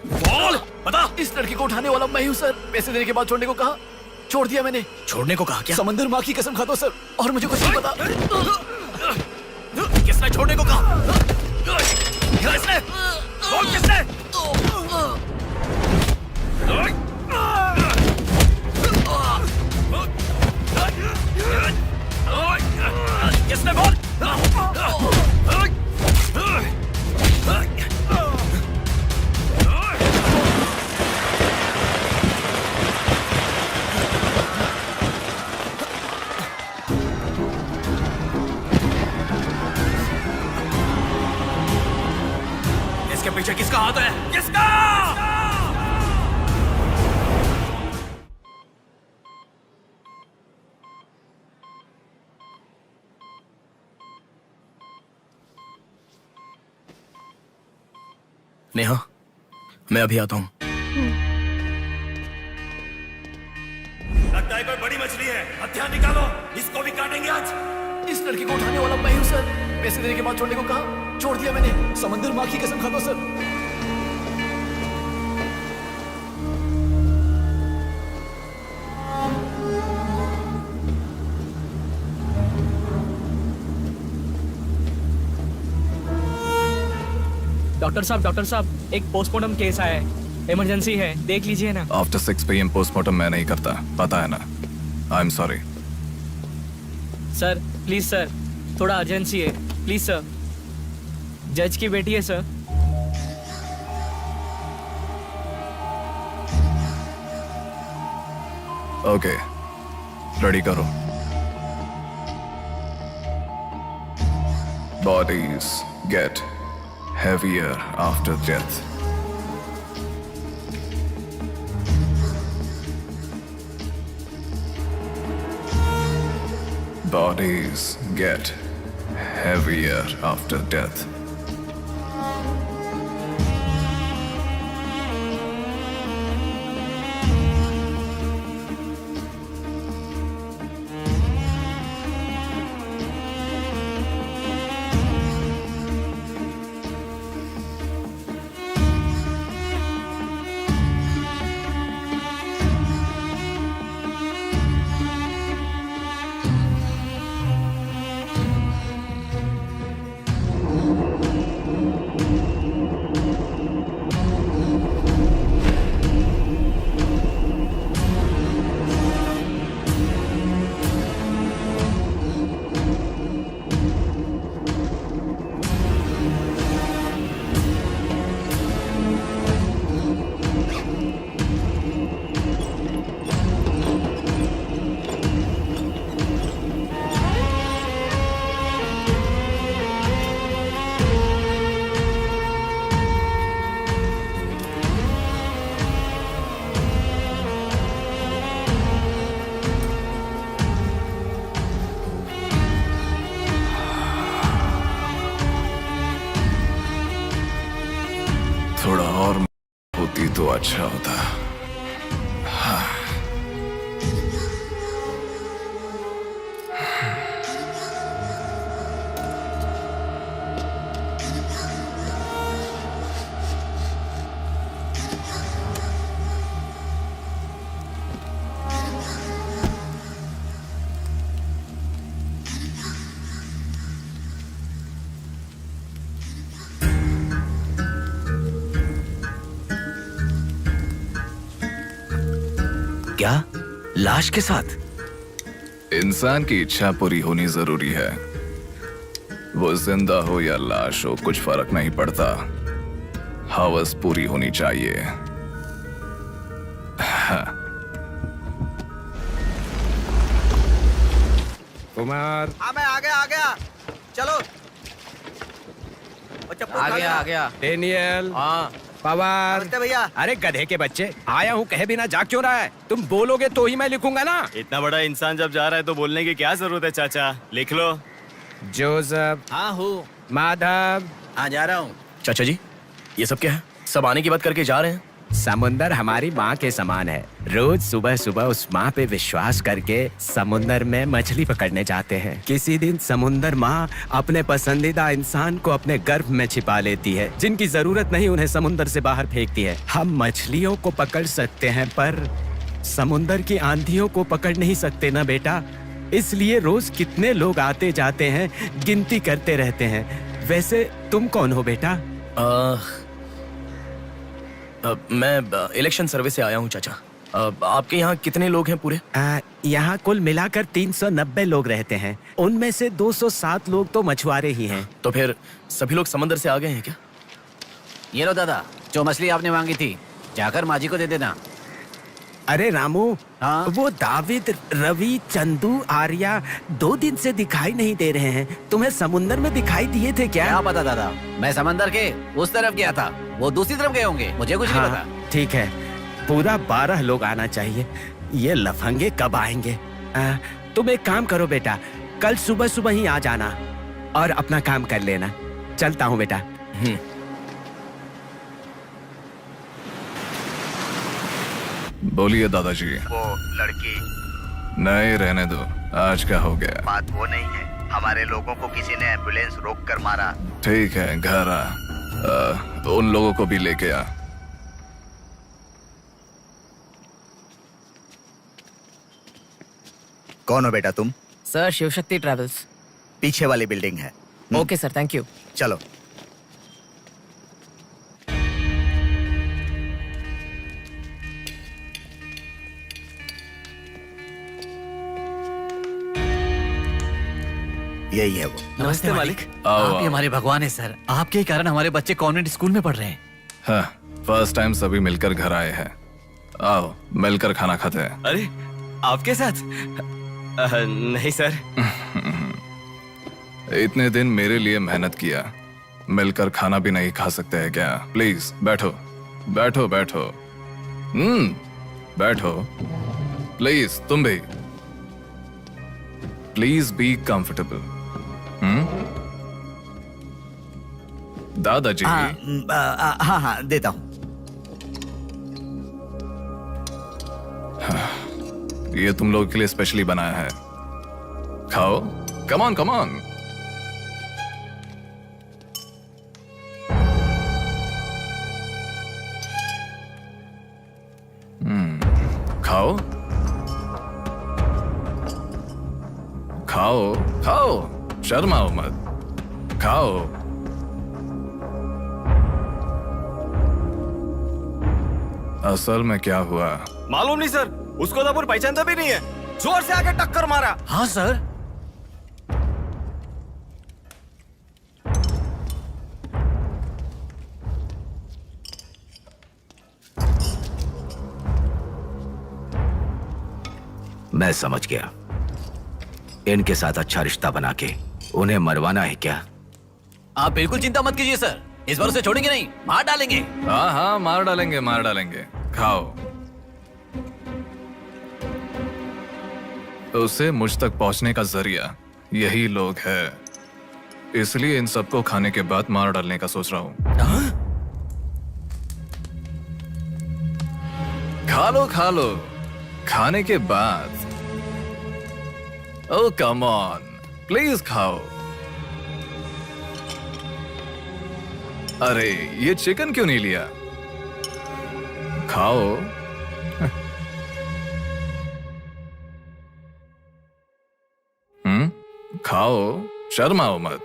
बोल, बता। इस लड़की को उठाने वाला मैं हूँ सर। पैसे देने के बाद छोड़ने को कहा, छोड़ दिया मैंने। छोड़ने को कहा क्या? समंदर माँ की कसम खाता हूँ सर, और मुझे कुछ नहीं पता। किसने छोड़ने को कहा? किसने? बोल किसने? किसने? बोल। इसके पीछे किसका हाथ है? किसका? नेहा, मैं अभी आता हूँ। लगता है कोई बड़ी मछली है। अब ध्यान निकालो। इसको भी काटेंगे आज। इस लड़की को उठाने वाला मैं हूँ सर। पैसे देने के बाद छोड़ने को कहा, छोड़ दिया मैंने। समंदर माँ की कसम खाता सर। डॉक्टर साहब एक पोस्टमार्टम केस आया है, इमरजेंसी है, देख लीजिए ना। आफ्टर 6 PM पोस्टमार्टम मैं नहीं करता, पता है ना। I am sorry. Sir please sir, थोड़ा अर्जेंसी है, प्लीज सर। जज की बेटी है सर। ओके, रेडी करो। Bodies get heavier after death. Bodies get heavier after death. थोड़ा और होती तो अच्छा होता। क्या लाश के साथ? इंसान की इच्छा पूरी होनी जरूरी है। वो जिंदा हो या लाश हो कुछ फर्क नहीं पड़ता, हवस पूरी होनी चाहिए। कुमार हाँ मैं आ गया चलो। आ गया। डेनियल, हाँ पवार। नमस्ते भैया। अरे गधे के बच्चे, आया हूँ कहे बिना जा क्यों रहा है? तुम बोलोगे तो ही मैं लिखूंगा ना। इतना बड़ा इंसान जब जा रहा है तो बोलने की क्या जरूरत है चाचा, लिख लो। जोसेफ, हाँ हूँ, माधव। हाँ जा रहा हूँ। चाचा जी, ये सब क्या है? सब आने की बात करके जा रहे हैं। समुंदर हमारी माँ के समान है। रोज सुबह सुबह उस माँ पे विश्वास करके समुंदर में मछली पकड़ने जाते हैं। किसी दिन समुंदर माँ अपने पसंदीदा इंसान को अपने गर्भ में छिपा लेती है। जिनकी जरूरत नहीं उन्हें समुंदर से बाहर फेंकती है। हम मछलियों को पकड़ सकते हैं पर समुंदर की आंधियों को पकड़ नहीं सकते ना बेटा। इसलिए रोज कितने लोग आते जाते हैं, गिनती करते रहते हैं। वैसे तुम कौन हो बेटा? मैं इलेक्शन सर्वे से आया हूँ चाचा। आपके यहाँ कितने लोग हैं पूरे? यहाँ कुल मिलाकर 390 लोग रहते हैं। उनमें से 207 लोग तो मछुआरे ही हैं। तो फिर सभी लोग समंदर से आ गए हैं क्या? ये लो दादा, जो मछली आपने मांगी थी, जाकर माँ जी को दे देना। अरे रामू, हाँ? वो दाविद, रवि, चंदू, आर्या 2 दिन से दिखाई नहीं दे रहे हैं। तुम्हें समुंदर में दिखाई दिए थे क्या? क्या पता दादा, मैं समंदर के उस तरफ गया था, वो दूसरी तरफ गए होंगे, मुझे कुछ नहीं हाँ, पता। ठीक है, पूरा 12 लोग आना चाहिए। ये लफंगे कब आएंगे? तुम एक काम करो बेटा, कल सुबह सुबह ही आ जाना और अपना काम कर लेना। चलता हूँ बेटा। बोलिए दादाजी। वो लड़की नहीं रहने दो, आज का हो गया। बात वो नहीं है, हमारे लोगों को किसी ने एम्बुलेंस रोक कर मारा। ठीक है, घर आ। उन लोगों को भी लेके आ। कौन हो बेटा तुम? Sir Shivshakti travels. पीछे वाली बिल्डिंग है। Okay sir, thank you. चलो। यही है वो। नमस्ते मालिक। आओ, आप आओ। ही हमारे भगवान है सर। आपके ही कारण हमारे बच्चे कॉन्वेंट स्कूल में पढ़ रहे हैं। हाँ, फर्स्ट टाइम सभी मिलकर घर आए हैं। आओ, मिलकर खाना खाते हैं। अरे आपके साथ? नहीं सर। इतने दिन मेरे लिए मेहनत किया, मिलकर खाना भी नहीं खा सकते हैं क्या? प्लीज बैठो, बैठो, बैठो। बैठो। प्लीज तुम भी। Please be comfortable. दादाजी। हाँ हाँ देता हूँ। ये तुम लोगों के लिए स्पेशली बनाया है, खाओ। Come on, come on. खाओ, खाओ, खाओ, शर्माओ मत, खाओ। असल में क्या हुआ मालूम नहीं सर, उसको तो अपन पहचानता भी नहीं है। जोर से आके टक्कर मारा। हाँ सर। मैं समझ गया, इनके साथ अच्छा रिश्ता बना के उन्हें मरवाना है क्या? आप बिल्कुल चिंता मत कीजिए सर, इस बार उसे छोड़ेंगे नहीं, मार डालेंगे। हाँ हाँ, मार डालेंगे, मार डालेंगे। खाओ। उसे मुझ तक पहुंचने का जरिया यही लोग है, इसलिए इन सबको खाने के बाद मार डालने का सोच रहा हूं। खा लो, खा लो, खाने के बाद। ओह कम ऑन, प्लीज खाओ। अरे ये चिकन क्यों नहीं लिया? खाओ। खाओ, शर्माओ मत।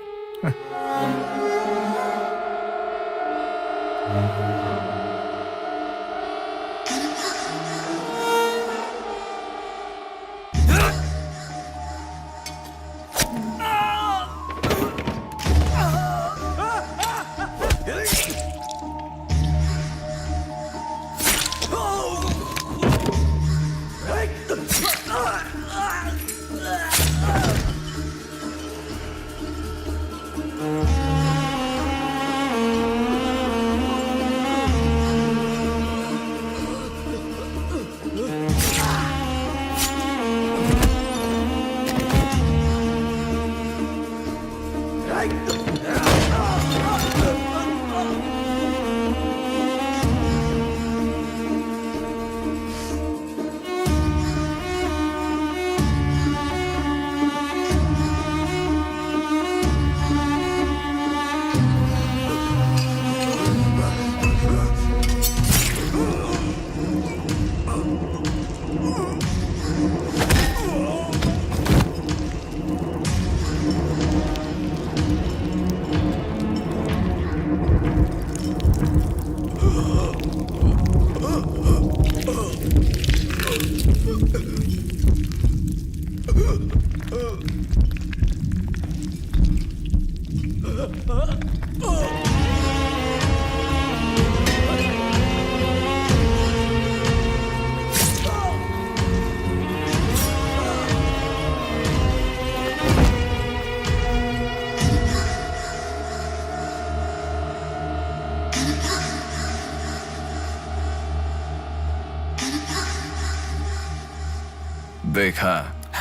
देखा,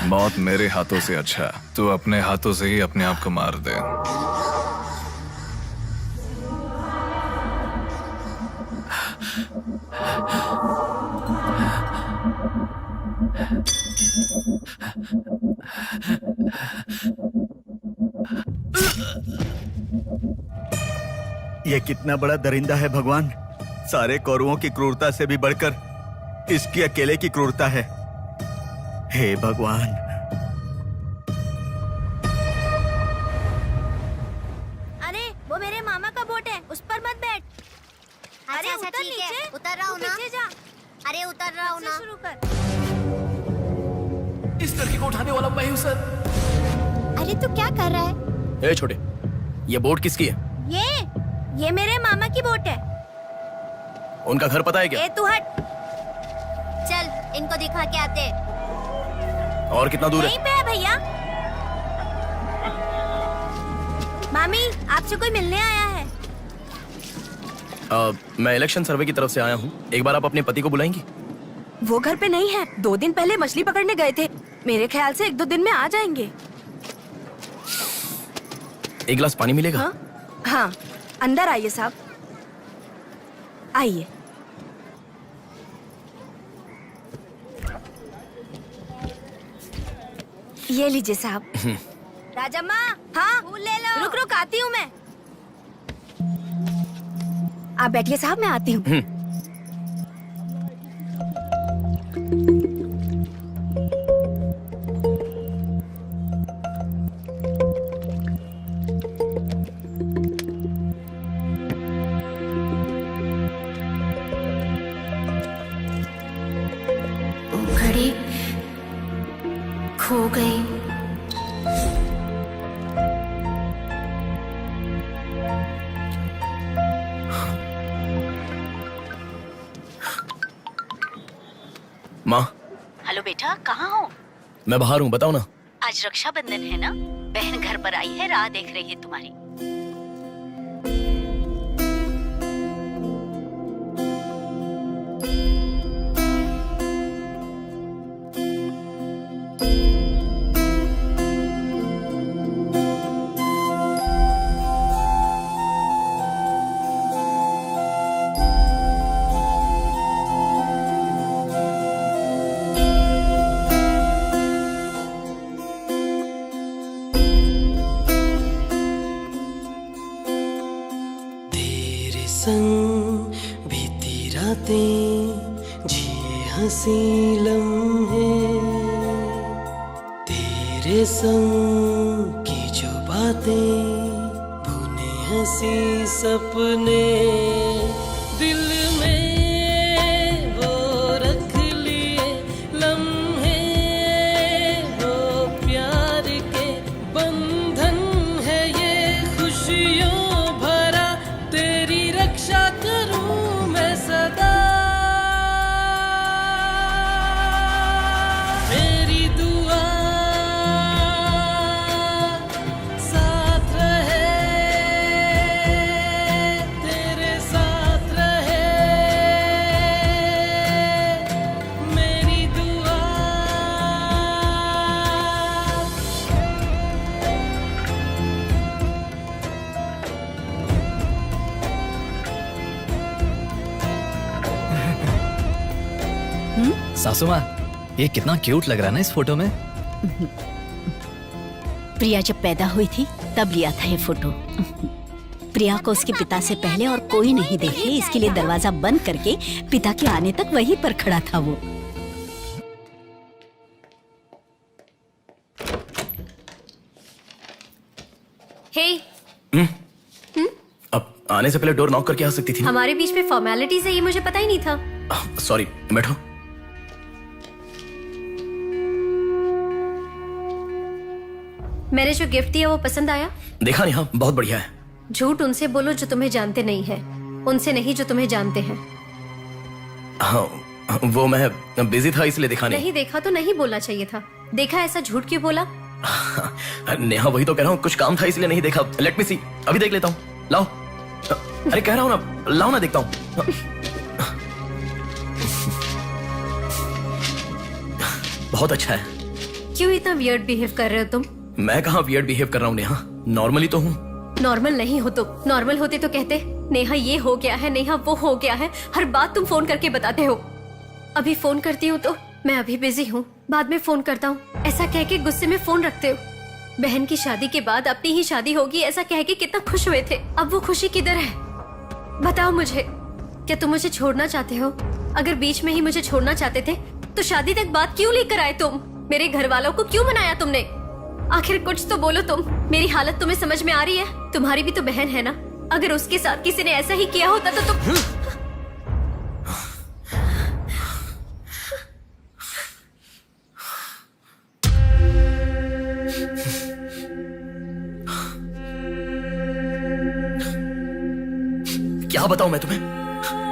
मौत मेरे हाथों से अच्छा तू अपने हाथों से ही अपने आप को मार दे। ये कितना बड़ा दरिंदा है भगवान। सारे कौरवों की क्रूरता से भी बढ़कर इसकी अकेले की क्रूरता है। हे भगवान। अरे वो मेरे मामा का बोट है, उस पर मत बैठ। अरे अच्छा, उतर ठीक है। नीचे, उतर रहा हूँ ना। पीछे जा। अरे उतर रहा हूँ ना। शुरू कर। इस लड़की को उठाने वाला मैं हूँ सर। अरे तू क्या कर रहा है? ए छोटे, ये बोट किसकी है? ये मेरे मामा की बोट है। उनका घर पता है क्या? ए तू हट। चल इनको दिखा के आते। और कितना दूर है? यहीं पे है भैया। मामी आपसे कोई मिलने आया है। मैं इलेक्शन सर्वे की तरफ से आया हूँ। एक बार आप अपने पति को बुलाएंगी? वो घर पे नहीं है, 2 दिन पहले मछली पकड़ने गए थे। मेरे ख्याल से 1-2 दिन में आ जाएंगे। एक गिलास पानी मिलेगा? हाँ अंदर आइए साहब, आइए। ये लीजिए साहब। राजम्मा, हाँ फूल ले लो। रुक रुक आती हूँ मैं। आप बैठिए साहब, मैं आती हूँ। घड़ी खो गई। माँ, हेलो बेटा, कहाँ हो? मैं बाहर हूँ, बताओ ना। आज रक्षाबंधन है ना, बहन घर पर आई है, राह देख रही है तुम्हारी। संग बीती रातें जिए हंसी लम्हे, तेरे संग की जो बातें बुने हंसी सपने, दिल में वो रख लिए लम्हे, वो प्यार के बंधन है ये खुशियों भरा, तेरी रक्षा करूं मैं सदा, मेरी दुआ साथ रहे, तेरे साथ रहे, मेरी दुआ। सासू माँ, ये कितना क्यूट लग रहा है ना इस फोटो में। प्रिया जब पैदा हुई थी तब लिया था ये फोटो। प्रिया को उसके पिता से पहले और कोई नहीं देखे, इसके लिए दरवाजा बंद करके पिता के आने तक वहीं पर खड़ा था वो। हे, अब आने से पहले डोर नॉक करके आ सकती थी ना? हमारे बीच में फॉर्मेलिटीज है, ये मुझे पता ही नहीं था। सॉरी, बैठो। मैंने जो गिफ्ट दिया वो पसंद आया? देखा नहीं? हाँ, बहुत बढ़िया है। झूठ उनसे बोलो जो तुम्हें जानते नहीं है, उनसे नहीं जो तुम्हें जानते हैं। हाँ, वो मैं बिजी था इसलिए देखा नहीं। नहीं देखा तो नहीं बोलना चाहिए था। देखा, ऐसा झूठ क्यों बोला? नेहा, वही तो कह रहा हूँ, कुछ काम था इसलिए नहीं देखा। लेट मी सी, अभी देख लेता हूँ। लाओ। अरे कह रहा हूँ ना, लाओ ना, देखता हूँ। बहुत अच्छा है। क्यों इतना वियर्ड बिहेव कर रहे हो तुम? मैं कहाँ वियर्ड बिहेव कर रहा हूँ नेहा, नॉर्मली तो हूँ। नॉर्मल नहीं हो तो? नॉर्मल होते तो कहते नेहा ये हो गया है, नेहा वो हो गया है। हर बात तुम फोन करके बताते हो। अभी फोन करती हूँ तो मैं अभी बिजी हूँ, बाद में फोन करता हूँ, ऐसा कह के गुस्से में फोन रखते हो। बहन की शादी के बाद अपनी ही शादी होगी ऐसा कह के कितना खुश हुए थे, अब वो खुशी किधर है? बताओ मुझे, क्या तुम मुझे छोड़ना चाहते हो? अगर बीच में ही मुझे छोड़ना चाहते थे तो शादी तक बात क्यों लेकर आए तुम? मेरे घर वालों को क्यों मनाया तुमने? आखिर कुछ तो बोलो तुम। मेरी हालत तुम्हें समझ में आ रही है? तुम्हारी भी तो बहन है ना, अगर उसके साथ किसी ने ऐसा ही किया होता तो तुम क्या बताऊं मैं तुम्हें?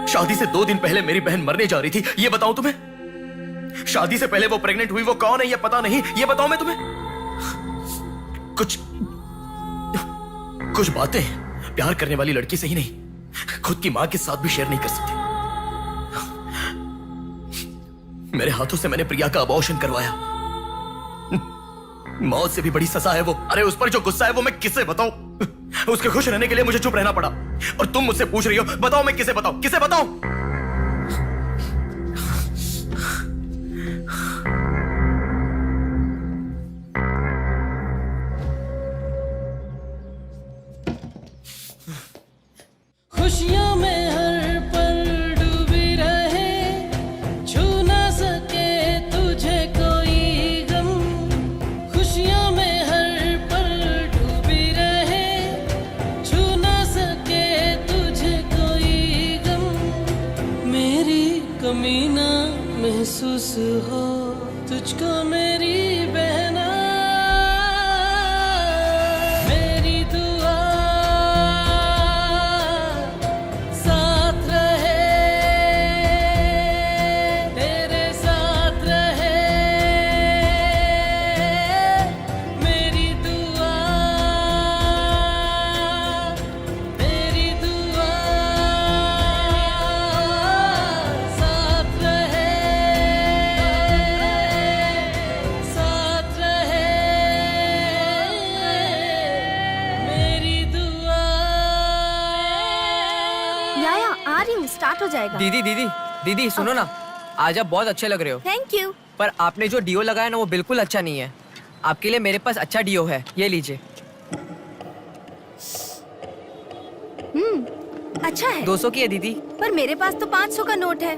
शादी से 2 दिन पहले मेरी बहन मरने जा रही थी, ये बताऊं तुम्हें? शादी से पहले वो प्रेग्नेंट हुई, वो कौन है ये पता नहीं, ये बताऊं मैं तुम्हें? कुछ बातें प्यार करने वाली लड़की से ही नहीं, खुद की मां के साथ भी शेयर नहीं कर सकती। मेरे हाथों से मैंने प्रिया का अबॉर्शन करवाया। मौत से भी बड़ी सजा है वो। अरे उस पर जो गुस्सा है वो मैं किसे बताऊं? उसके खुश रहने के लिए मुझे चुप रहना पड़ा, और तुम मुझसे पूछ रही हो बताओ मैं किसे बताऊं, किसे बताऊं? खुशियों में हर पल डूबी रहे, छू ना सके तुझे कोई गम। खुशियों में हर पल डूबी रहे, छू ना सके तुझे कोई गम। मेरी कमी ना महसूस हो तुझको मेरी बहना, मेरी दुआ साथ रहे, तेरे साथ रहे। मेरी दुआ, मेरी दुआ साथ रहे, साथ रहे। मेरी दुआ। याया आ रही हूँ, स्टार्ट हो जाएगा। दीदी दीदी दीदी सुनो ना, आज आप बहुत अच्छे लग रहे हो। Thank you. पर आपने जो डिओ लगाया ना वो बिल्कुल अच्छा नहीं है। आपके लिए मेरे पास अच्छा डिओ है, ये लीजिए। अच्छा है। 200 की है दीदी। पर मेरे पास तो 500 का नोट है।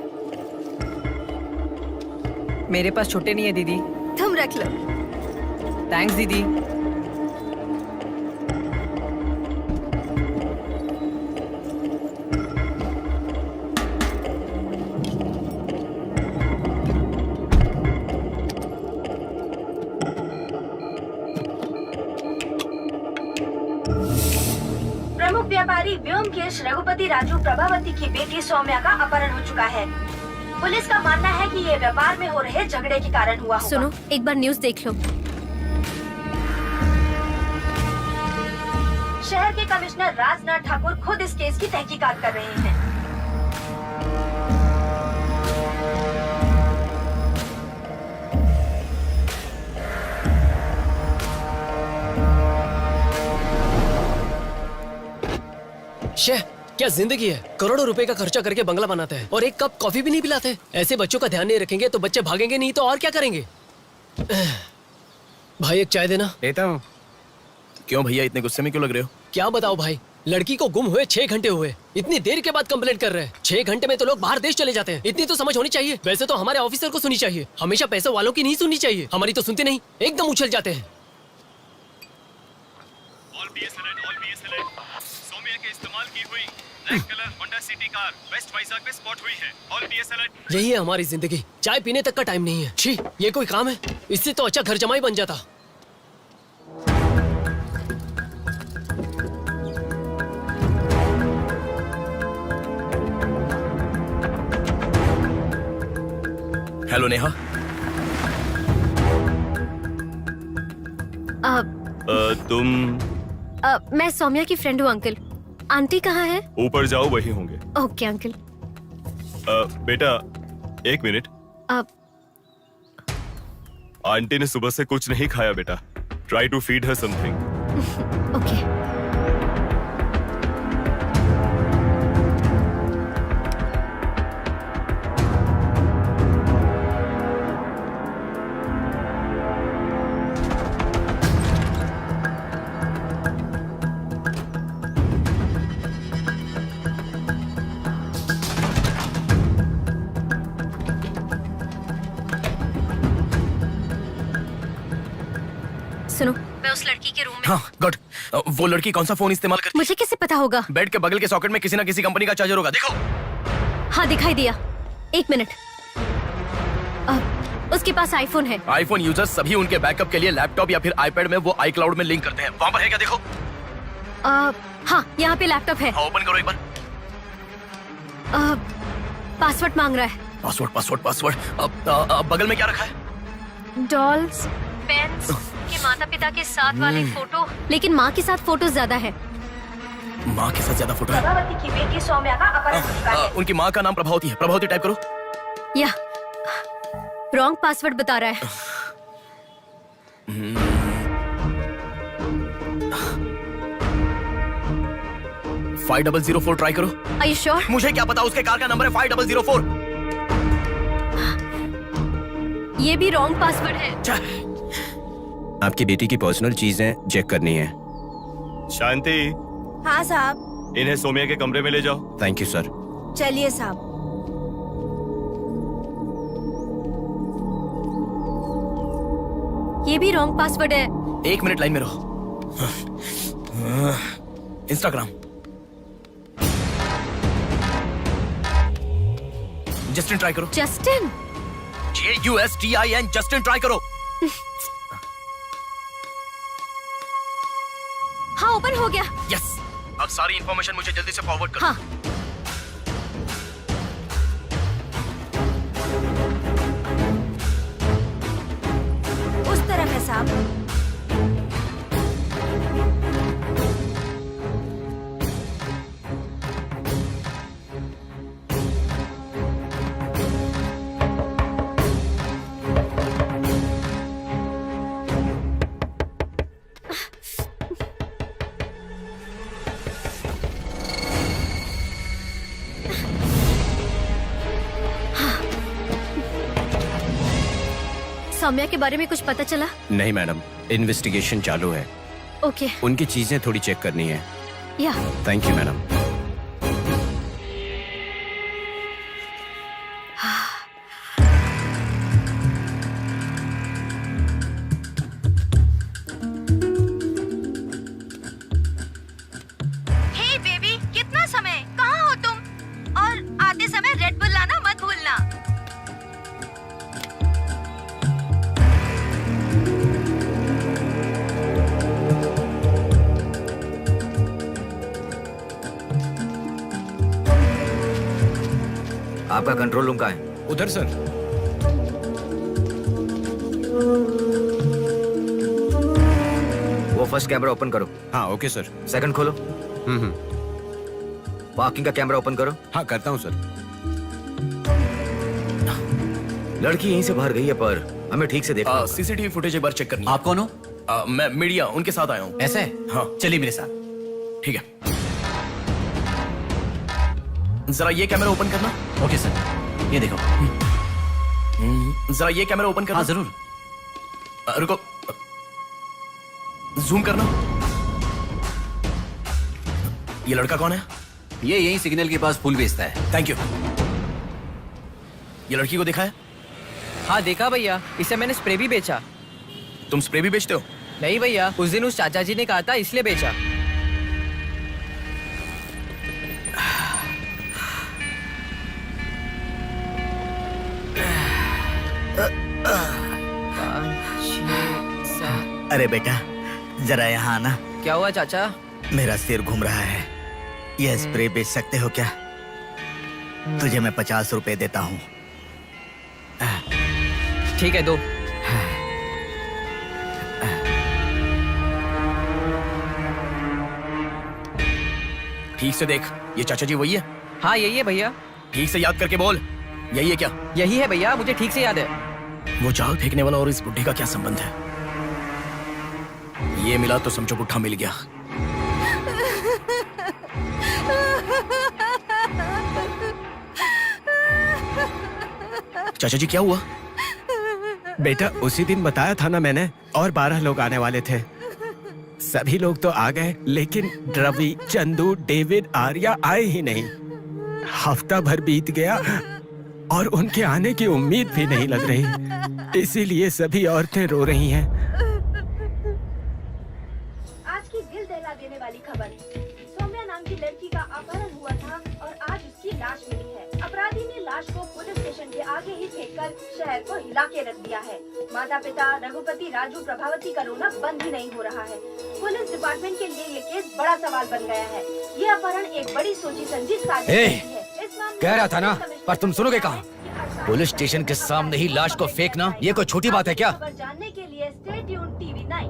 मेरे पास छोटे नहीं है दीदी। तुम रख लो। थैंक्स दीदी। प्रमुख व्यापारी व्योमकेश रघुपति राजू प्रभावती की बेटी सौम्या का अपहरण हो चुका है। पुलिस का मानना है कि ये व्यापार में हो रहे झगड़े के कारण हुआ होगा। सुनो, एक बार न्यूज़ देख लो। शहर के कमिश्नर राजनाथ ठाकुर खुद इस केस की तहकीकात कर रहे हैं। शेह, क्या जिंदगी है? करोड़ों रुपए का खर्चा करके बंगला बनाते हैं और एक कप कॉफी भी नहीं पिलाते। ऐसे बच्चों का ध्यान नहीं रखेंगे तो बच्चे भागेंगे नहीं तो और क्या करेंगे? भाई एक चाय देना। देता हूँ। क्यों भैया इतने गुस्से में क्यों लग रहे हो? क्या बताओ भाई, लड़की को गुम हुए 6 घंटे हुए, इतनी देर के बाद कंप्लेंट कर रहे हैं। 6 घंटे में तो लोग बाहर देश चले जाते हैं। इतनी तो समझ होनी चाहिए। वैसे तो हमारे ऑफिसर को सुनी चाहिए, हमेशा पैसे वालों की नहीं सुननी चाहिए। हमारी तो सुनते नहीं, एकदम उछल जाते हैं। सौम्या के इस्तेमाल की हुई black colour Honda City car west Vizag में स्पॉट हुई है। All PS alert. यही है हमारी जिंदगी, चाय पीने तक का टाइम नहीं है। छी, ये कोई काम है? इससे तो अच्छा घर जमाई बन जाता। हेलो नेहा। तुम मैं सौम्या की फ्रेंड हूँ अंकल। आंटी कहाँ है? ऊपर जाओ, वही होंगे। Okay uncle. बेटा 1 मिनट। आंटी ने सुबह से कुछ नहीं खाया बेटा। Try to feed her something. Okay. सुनो, मैं उस लड़की के रूम में। हाँ गुड। वो लड़की कौन सा फोन इस्तेमाल करती मुझे कैसे पता होगा? बेड के बगल के सॉकेट में किसी ना किसी कंपनी का चार्जर होगा, देखो। हाँ दिखाई दिया। 1 मिनट। उसके पास आईफोन है। आईफोन यूजर्स सभी उनके बैकअप के लिए लैपटॉप या फिर आईपैड में वो iCloud में लिंक करते हैं। वहाँ पर है क्या, देखो। हाँ यहाँ पे लैपटॉप है। हाँ, ओपन करो एक बार। पासवर्ड मांग रहा है। पासवर्ड। अब बगल में क्या रखा है? डॉल्स, पेन्स, के माता पिता के साथ वाले फोटो, लेकिन माँ के साथ फोटो ज्यादा है। माँ के साथ ज्यादा फोटो है। प्रभावती की बेटी सौम्या का अपहरण हो चुका है। उनकी माँ का नाम प्रभावती है। प्रभावती टाइप करो। या रॉन्ग पासवर्ड बता रहा है। 5004 ट्राई करो। Are you sure? मुझे क्या पता, उसके कार का नंबर है 5004। ये भी रॉन्ग पासवर्ड है। आपकी बेटी की पर्सनल चीजें चेक करनी है। शांति, हाँ साहब। इन्हें सोमिया के कमरे में ले जाओ। Thank you sir. चलिए साहब। ये भी रॉन्ग पासवर्ड है। 1 मिनट लाइन में रहो। इंस्टाग्राम। जस्टिन ट्राई करो। जस्टिन? JUSTIN, जस्टिन ट्राई करो। हाँ ओपन हो गया। यस। अब सारी इंफॉर्मेशन मुझे जल्दी से फॉरवर्ड करो। हाँ। उस तरफ है साहब। सौम्या के बारे में कुछ पता चला? नहीं मैडम, इन्वेस्टिगेशन चालू है। ओके। उनकी चीजें थोड़ी चेक करनी है। या thank you madam. Hey baby, कितना समय? कहाँ हो तुम? और आते समय रेड बुल लाना मत भूलना। आपका कंट्रोल रूम कहाँ है? उधर सर। वो फर्स्ट कैमरा ओपन करो। हाँ ओके सर। सेकंड खोलो। पार्किंग का कैमरा ओपन करो। हाँ करता हूँ सर। लड़की यहीं से बाहर गई है, पर हमें ठीक से देखना होगा। सीसीटीवी फुटेज एक बार चेक करनी है। आप कौन हो? मैं मीडिया, उनके साथ आया हूँ। ऐसे? हाँ। चलिए मेरे साथ। ठीक है। जरा ये कैमरा ओपन करना। ओके सर, ये देखो। जरा ये कैमरा ओपन करना। हाँ जरूर। रुको, जूम करना। ये लड़का कौन है? ये यही सिग्नल के पास फूल बेचता है। Thank you. ये लड़की को देखा है? हाँ देखा भैया, इसे मैंने स्प्रे भी बेचा। तुम स्प्रे भी बेचते हो? नहीं भैया, उस दिन उस चाचा जी ने कहा था इसलिए बेचा। अरे बेटा, जरा यहाँ आना। क्या हुआ चाचा? मेरा सिर घूम रहा है। यह स्प्रे बेच सकते हो क्या? तुझे मैं 50 रुपए देता हूँ। ठीक है, दो। ठीक से देख, ये चाचा जी वही है? हाँ यही है भैया। ठीक से याद करके बोल, यही है क्या? यही है भैया, मुझे ठीक से याद है। वो जाल फेंकने वाला और इस बुढ़े का क्या संबंध है? ये मिला तो समझो पुट्ठा मिल गया। चाचा जी क्या हुआ? बेटा उसी दिन बताया था ना मैंने, और 12 लोग आने वाले थे। सभी लोग तो आ गए, लेकिन रवि, चंदू, डेविड, आर्या आए ही नहीं। हफ्ता भर बीत गया और उनके आने की उम्मीद भी नहीं लग रही। इसीलिए सभी औरतें रो रही हैं। स्टेशन के आगे ही फेंककर शहर को हिला के रख दिया है। माता पिता रघुपति, राजू, प्रभावती का रोना बंद ही नहीं हो रहा है। पुलिस डिपार्टमेंट के लिए ये केस बड़ा सवाल बन गया है। ये अपहरण एक बड़ी सोची समझी साजिश है। इस मामले कह रहा था ना, में पर तुम सुनोगे कहाँ? पुलिस स्टेशन के सामने ही लाश को फेंकना ये कोई छोटी बात है क्या? खबर जानने के लिए स्टे ट्यून्ड टीवी 9।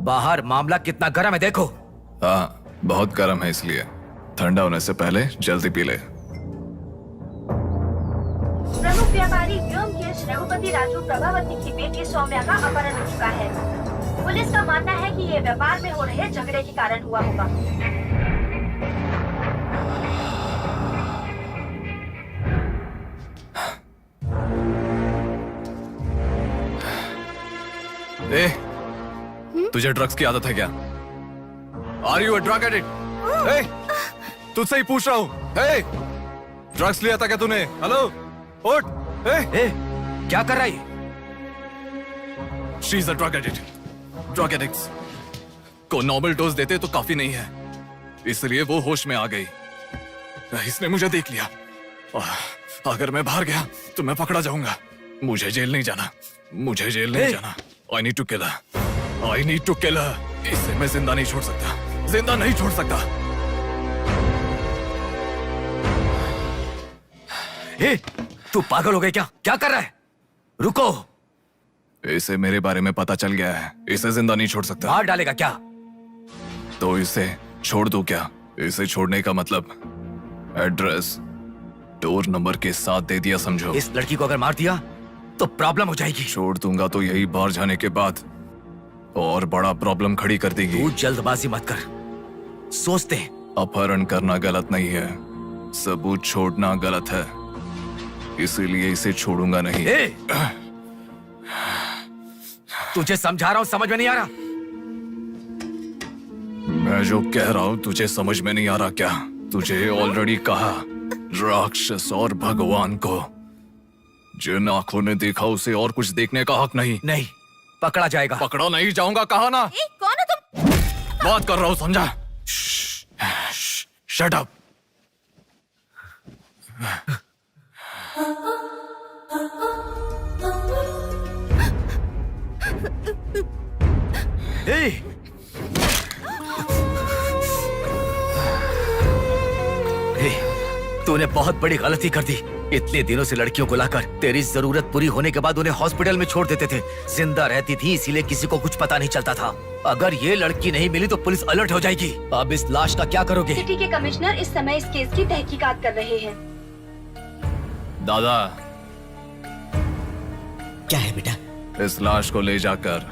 बाहर मामला कितना गर्म है देखो। हाँ, बहुत गर्म है, इसलिए ठंडा होने से पहले जल्दी पी ले। प्रमुख व्यापारी व्योमकेश रघुपति राजू प्रभावती की बेटी सौम्या का अपहरण हो चुका है। पुलिस का मानना है कि ये व्यापार में हो रहे झगड़े के कारण हुआ होगा। ए, तुझे ड्रग्स की आदत है क्या? Are you a drug addict? तुझसे ही पूछ रहा हूँ। ड्रग्स लिया था क्या तूने? हेलो, उठ। क्या कर रहा है? She is a drug addict. Drug addicts को नॉर्मल डोज देते तो काफी नहीं है, इसलिए वो होश में आ गई। इसने मुझे देख लिया। अगर मैं बाहर गया तो मैं पकड़ा जाऊंगा। मुझे जेल नहीं जाना, मुझे जेल नहीं जाना। I need to kill her, I need to kill her. इसे मैं जिंदा नहीं छोड़ सकता, जिंदा नहीं छोड़ सकता। तू पागल हो गया क्या? क्या कर रहा है? रुको। इसे मेरे बारे में पता चल गया है, इसे जिंदा नहीं छोड़ सकता। मार डालेगा क्या? तो इसे छोड़ दो क्या? इसे छोड़ने का मतलब एड्रेस डोर नंबर के साथ दे दिया समझो। इस लड़की को अगर मार दिया तो प्रॉब्लम हो जाएगी। छोड़ दूंगा तो यही बाहर जाने के बाद और बड़ा प्रॉब्लम खड़ी कर देगी। तू जल्दबाजी मत कर, सोचते हैं। अपहरण करना गलत नहीं है, सबूत छोड़ना गलत है, इसीलिए इसे छोड़ूंगा नहीं। तुझे समझा रहा हूं, समझ में नहीं आ रहा? मैं जो कह रहा हूं तुझे समझ में नहीं आ रहा क्या? तुझे ऑलरेडी कहा, राक्षस और भगवान को जिन आंखों ने देखा उसे और कुछ देखने का हक नहीं। नहीं, पकड़ा जाएगा। पकड़ा नहीं जाऊंगा, कहा ना। कौन हो तुम? बात कर रहा हूं, समझा? Shut up. तूने बहुत बड़ी गलती कर दी। इतने दिनों से लड़कियों को लाकर तेरी जरूरत पूरी होने के बाद उन्हें हॉस्पिटल में छोड़ देते थे। जिंदा रहती थी इसीलिए किसी को कुछ पता नहीं चलता था। अगर ये लड़की नहीं मिली तो पुलिस अलर्ट हो जाएगी। अब इस लाश का क्या करोगे? सिटी के कमिश्नर इस समय इस केस की तहकीकात कर रहे हैं। दादा, क्या है बेटा? इस लाश को ले जाकर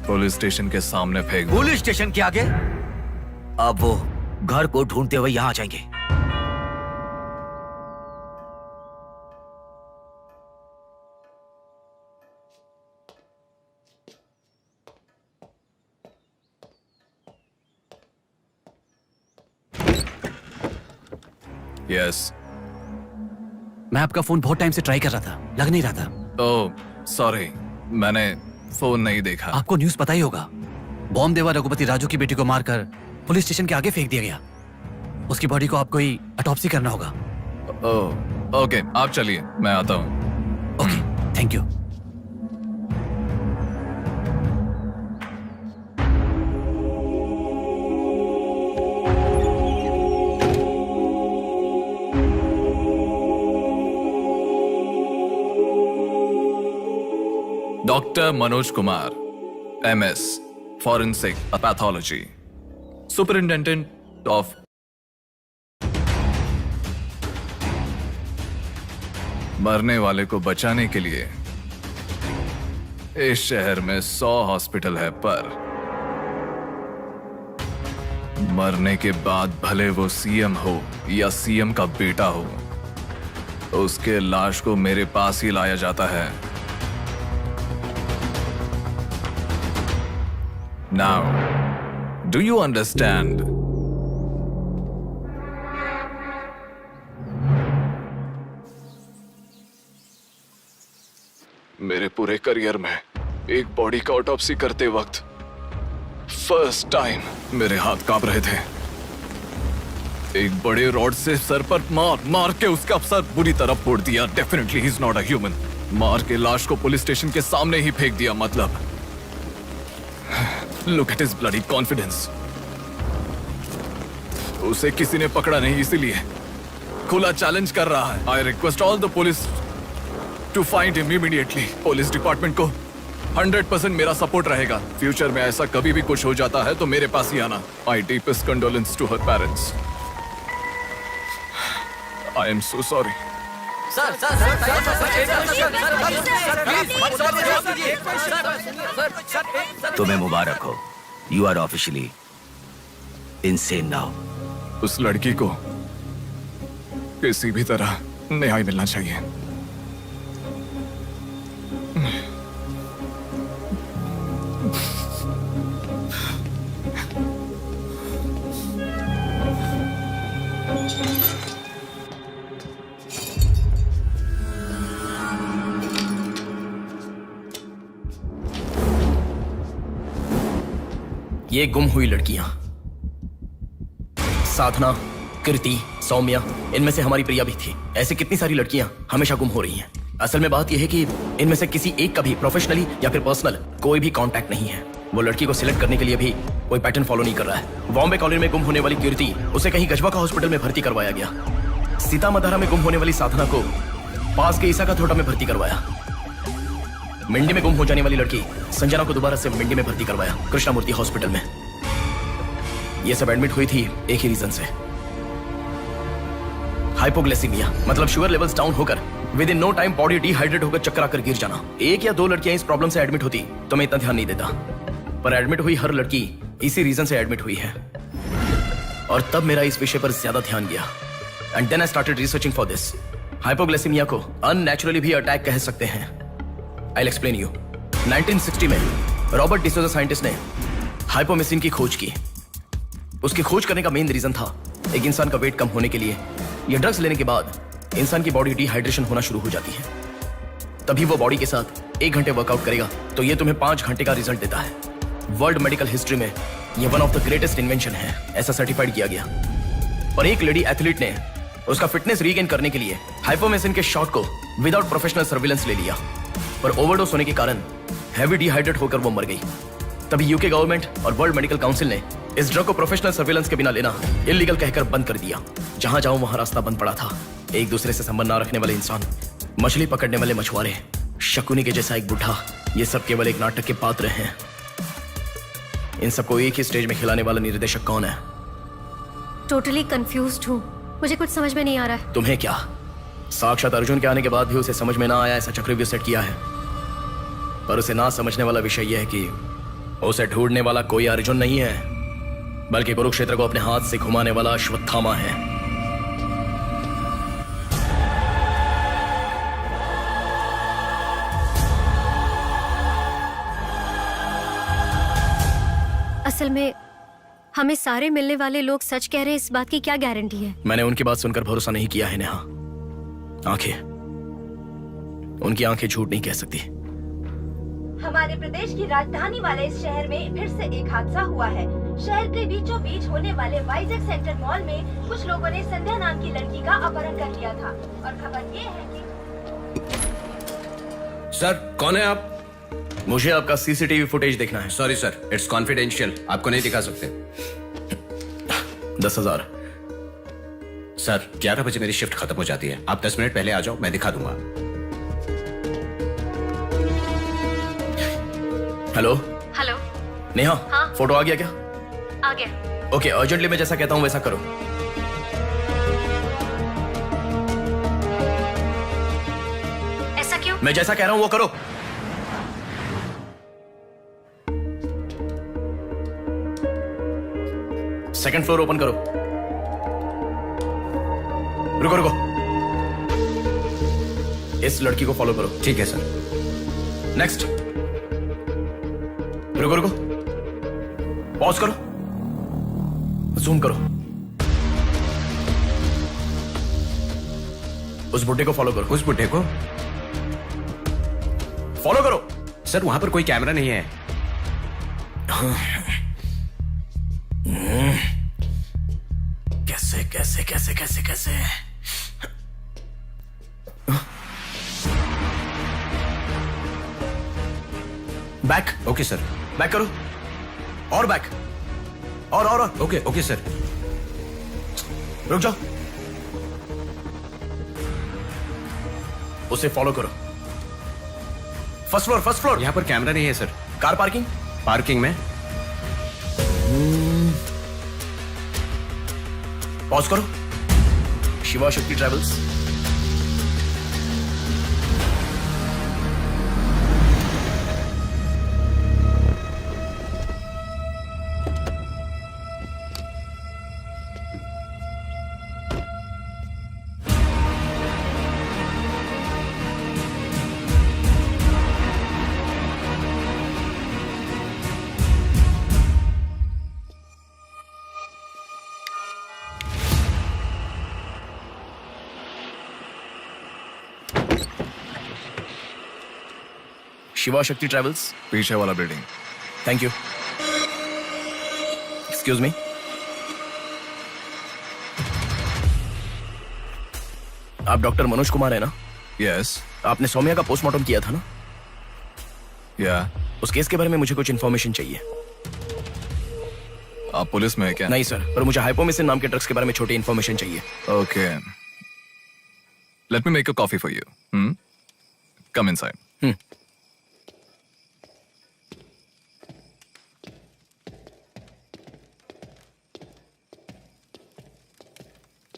पुलिस स्टेशन के सामने फेंक दो। पुलिस स्टेशन के आगे? अब वो घर को ढूंढते हुए यहाँ आ जाएंगे। यस। मैं आपका फोन बहुत टाइम से ट्राई कर रहा था, लग नहीं रहा था। ओह सॉरी, मैंने फोन नहीं देखा। आपको न्यूज़ पता ही होगा, बॉम्ब देवा रघुपति राजू की बेटी को मारकर पुलिस स्टेशन के आगे फेंक दिया गया। उसकी बॉडी को आपको ही ऑटोप्सी करना होगा। ओह ओके, आप चलिए, मैं आता हूँ। Okay, thank you. Doctor Manoj Kumar, MS, Forensic Pathology, Superintendent of मरने वाले को बचाने के लिए इस शहर में 100 हॉस्पिटल है, पर मरने के बाद भले वो CM हो या CM का बेटा हो, उसके लाश को मेरे पास ही लाया जाता है। Now, do you understand? मेरे पूरे करियर में एक बॉडी का ऑटोप्सी करते वक्त फर्स्ट टाइम मेरे हाथ कांप रहे थे। एक बड़े रॉड से सर पर मार के उसका सर बुरी तरह फोड़ दिया। Definitely he is not a human. मार के लाश को पुलिस स्टेशन के सामने ही फेंक दिया। मतलब look at his bloody confidence. उसे किसी ने पकड़ा नहीं, इसीलिए खुला चैलेंज कर रहा है। I request all the police to find him immediately. Police department को 100% मेरा सपोर्ट रहेगा। फ्यूचर में ऐसा कभी भी कुछ हो जाता है तो मेरे पास ही आना। My deepest condolence to her parents. I am so sorry. तुम्हें मुबारक हो, you are officially insane now. उस लड़की को किसी भी तरह न्याय मिलना चाहिए। ये गुम हुई लड़कियां साधना, कृति, सौम्या, इनमें से हमारी प्रिया भी थी। ऐसे कितनी सारी लड़कियां हमेशा गुम हो रही हैं। असल में बात यह है कि इनमें से किसी एक का भी प्रोफेशनली या फिर पर्सनल कोई भी कांटेक्ट नहीं है। वो लड़की को सिलेक्ट करने के लिए भी कोई पैटर्न फॉलो नहीं कर रहा है। बॉम्बे कॉलोनी में गुम होने वाली कीर्ति, उसे कहीं गजवा का हॉस्पिटल में भर्ती करवाया गया। सीतामढ़ी में गुम होने वाली साधना को पास के ईसा का थोड़ा में भर्ती करवाया। मिंडी में गुम हो जाने वाली लड़की संजना को दोबारा से मिंडी में भर्ती करवाया, कृष्णामूर्ति हॉस्पिटल में। ये सब एडमिट हुई थी एक ही रीजन से, हाइपोग्लाइसीमिया, मतलब शुगर लेवल्स डाउन होकर within no time body dehydrate होकर चक्कर आकर गिर जाना। एक या दो लड़कियां इस प्रॉब्लम से एडमिट होती तो मैं इतना ध्यान नहीं देता, पर एडमिट हुई हर लड़की इसी रीजन से एडमिट हुई है। और तब मेरा इस विषय पर ज्यादा ध्यान गया and then I started researching for this. Hypoglycaemia को अननेचुरली भी अटैक कह सकते हैं। I will explain you. 1960 में रॉबर्ट डिसोजा साइंटिस्ट ने हाइपोमेसिन की खोज की। उसकी खोज करने का मेन रीजन था एक इंसान का वेट कम होने के लिए ये ड्रग्स लेने के बाद इंसान की बॉडी डिहाइड्रेशन होना शुरू हो जाती है। तभी वो बॉडी के साथ 1 घंटे वर्कआउट करेगा तो ये तुम्हें 5 घंटे का रिजल्ट देता है। वर्ल्ड मेडिकल हिस्ट्री में ये one of the greatest invention है, ऐसा सर्टिफाइड किया गया। और एक लेडी एथलीट ने उसका फिटनेस रीगेन करने के लिए हाइपोमेसिन के शॉट को विदाउट प्रोफेशनल सर्विलेंस ले लिया, पर ओवरडोज होने के कारण हैवी डिहाइड्रेट होकर वो मर गई। तभी यूके गवर्नमेंट और वर्ल्ड मेडिकल काउंसिल ने इस ड्रग को प्रोफेशनल सर्विलेंस के बिना लेना इलीगल कहकर बंद कर दिया। जहां जाऊं वहां रास्ता बंद पड़ा था। एक दूसरे से संबंध ना रखने वाले इंसान, मछली पकड़ने वाले मछुआरे, शकुनी के जैसा एक बुढ़ा, ये सब केवल एक नाटक के पात्र हैं। इन सबको एक ही स्टेज में खिलाने वाला निर्देशक कौन है? टोटली कंफ्यूज्ड हूँ, मुझे कुछ समझ में नहीं आ रहा है। तुम्हें क्या? साक्षात अर्जुन के आने के बाद भी उसे समझ में ना आया ऐसा चक्रव्यूह सेट किया है। पर उसे ना समझने वाला विषय यह है कि उसे ढूंढने वाला कोई अर्जुन नहीं है, बल्कि कुरुक्षेत्र को अपने हाथ से घुमाने वाला अश्वत्थामा है। असल में हमें सारे मिलने वाले लोग सच कह रहे हैं, इस बात की क्या गारंटी है? मैंने उनकी बात सुनकर भरोसा नहीं किया है नेहा। उनकी आंखें झूठ नहीं कह सकती। हमारे प्रदेश की राजधानी वाले इस शहर में फिर से एक हादसा हुआ है। शहर के बीचों बीच होने वाले वाइजैक सेंटर मॉल में कुछ लोगों ने संध्या नाम की लड़की का अपहरण कर लिया था और खबर ये है कि सर, कौन है आप? मुझे आपका सीसीटीवी फुटेज देखना है। सॉरी सर, इट्स कॉन्फिडेंशियल, आपको नहीं दिखा सकते। 10,000। सर, 11 बजे मेरी शिफ्ट खत्म हो जाती है, आप 10 मिनट पहले आ जाओ, मैं दिखा दूंगा। Hello hello. नेहा, हाँ? फोटो आ गया क्या? आ गया। ओके, अर्जेंटली मैं जैसा कहता हूं वैसा करो। ऐसा क्यों? मैं जैसा कह रहा हूं वो करो। सेकंड फ्लोर ओपन करो। रुको रुको, इस लड़की को फॉलो करो। ठीक है सर। नेक्स्ट। रुको रुको, पॉज करो, जूम करो। उस बुड्ढे को फॉलो करो। उस बुड्ढे को फॉलो करो। सर, वहां पर कोई कैमरा नहीं है। कैसे कैसे कैसे कैसे कैसे? बैक। Okay sir. बैक करो। और बैक। और। Okay okay sir. रुक जाओ। उसे फॉलो करो। First floor. यहाँ पर कैमरा नहीं है सर। Car parking. पार्किंग में। पॉज करो। शिवा शक्ति ट्रैवल्स। शिवा शक्ति ट्रैवल्स। पीछे वाला building. Thank you. Excuse me. आप डॉक्टर मनोज कुमार है ना? यस। आपने सौम्या का पोस्टमार्टम किया था ना? या। उस केस के बारे में मुझे कुछ इन्फॉर्मेशन चाहिए। आप पुलिस में है क्या? नहीं सर, पर मुझे हाइपोमिसिन नाम के ड्रग्स के बारे में छोटी इन्फॉर्मेशन चाहिए। Okay. Let me make a coffee for you. Come inside.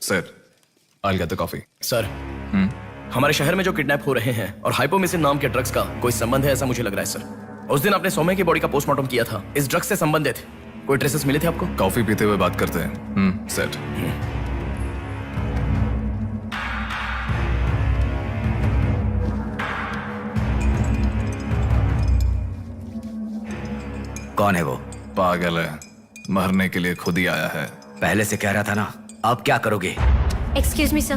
Sir, I'll get the coffee. Sir, हमारे शहर में जो किडनैप हो रहे हैं और हाइपोमिसिन नाम के ड्रग्स का कोई संबंध है ऐसा मुझे लग रहा है सर। उस दिन आपने सौम्या की बॉडी का पोस्टमार्टम किया था, इस ड्रग्स से संबंधित कोई ट्रेसेस मिले थे आपको? कॉफी पीते हुए बात करते हैं। सेट। कौन है वो? पागल है, मरने के लिए खुद ही आया है। पहले से कह रहा था ना। अब क्या करोगे? एक्सक्यूज मी सर,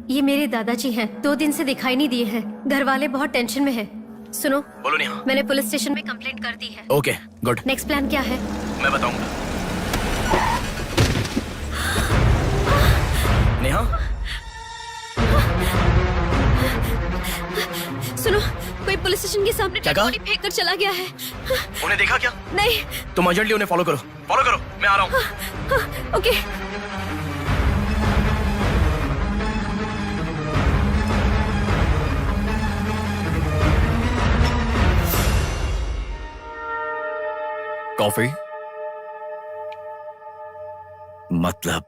ये मेरे दादाजी हैं। 2 दिन से दिखाई नहीं दिए हैं। घर वाले बहुत टेंशन में हैं। सुनो। बोलो नेहा। मैंने पुलिस स्टेशन में कंप्लेंट कर दी है। Okay, good. नेक्स्ट प्लान क्या है? मैं बताऊंगा। नेहा, सुनो, कोई पुलिस स्टेशन के सामने क्या कहा? बॉडी फेंक कर चला गया है। उन्हें देखा क्या? नहीं। तुम अर्जेंटली उन्हें फॉलो करो, मैं आ रहा हूँ। ओके। कॉफी? मतलब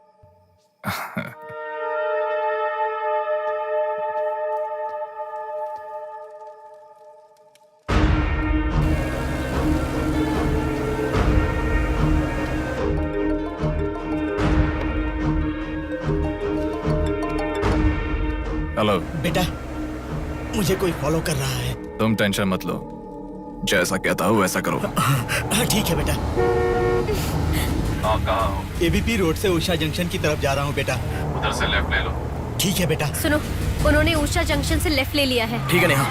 हेलो बेटा, मुझे कोई फॉलो कर रहा है। तुम टेंशन मत लो, जैसा कहता हूँ वैसा करो। हाँ ठीक है बेटा। आप कहाँ हो? एबीपी रोड से उषा जंक्शन की तरफ जा रहा हूँ बेटा। उधर से लेफ्ट ले लो। ठीक है बेटा। सुनो, उन्होंने उषा जंक्शन से लेफ्ट ले लिया है। ठीक है नेहा।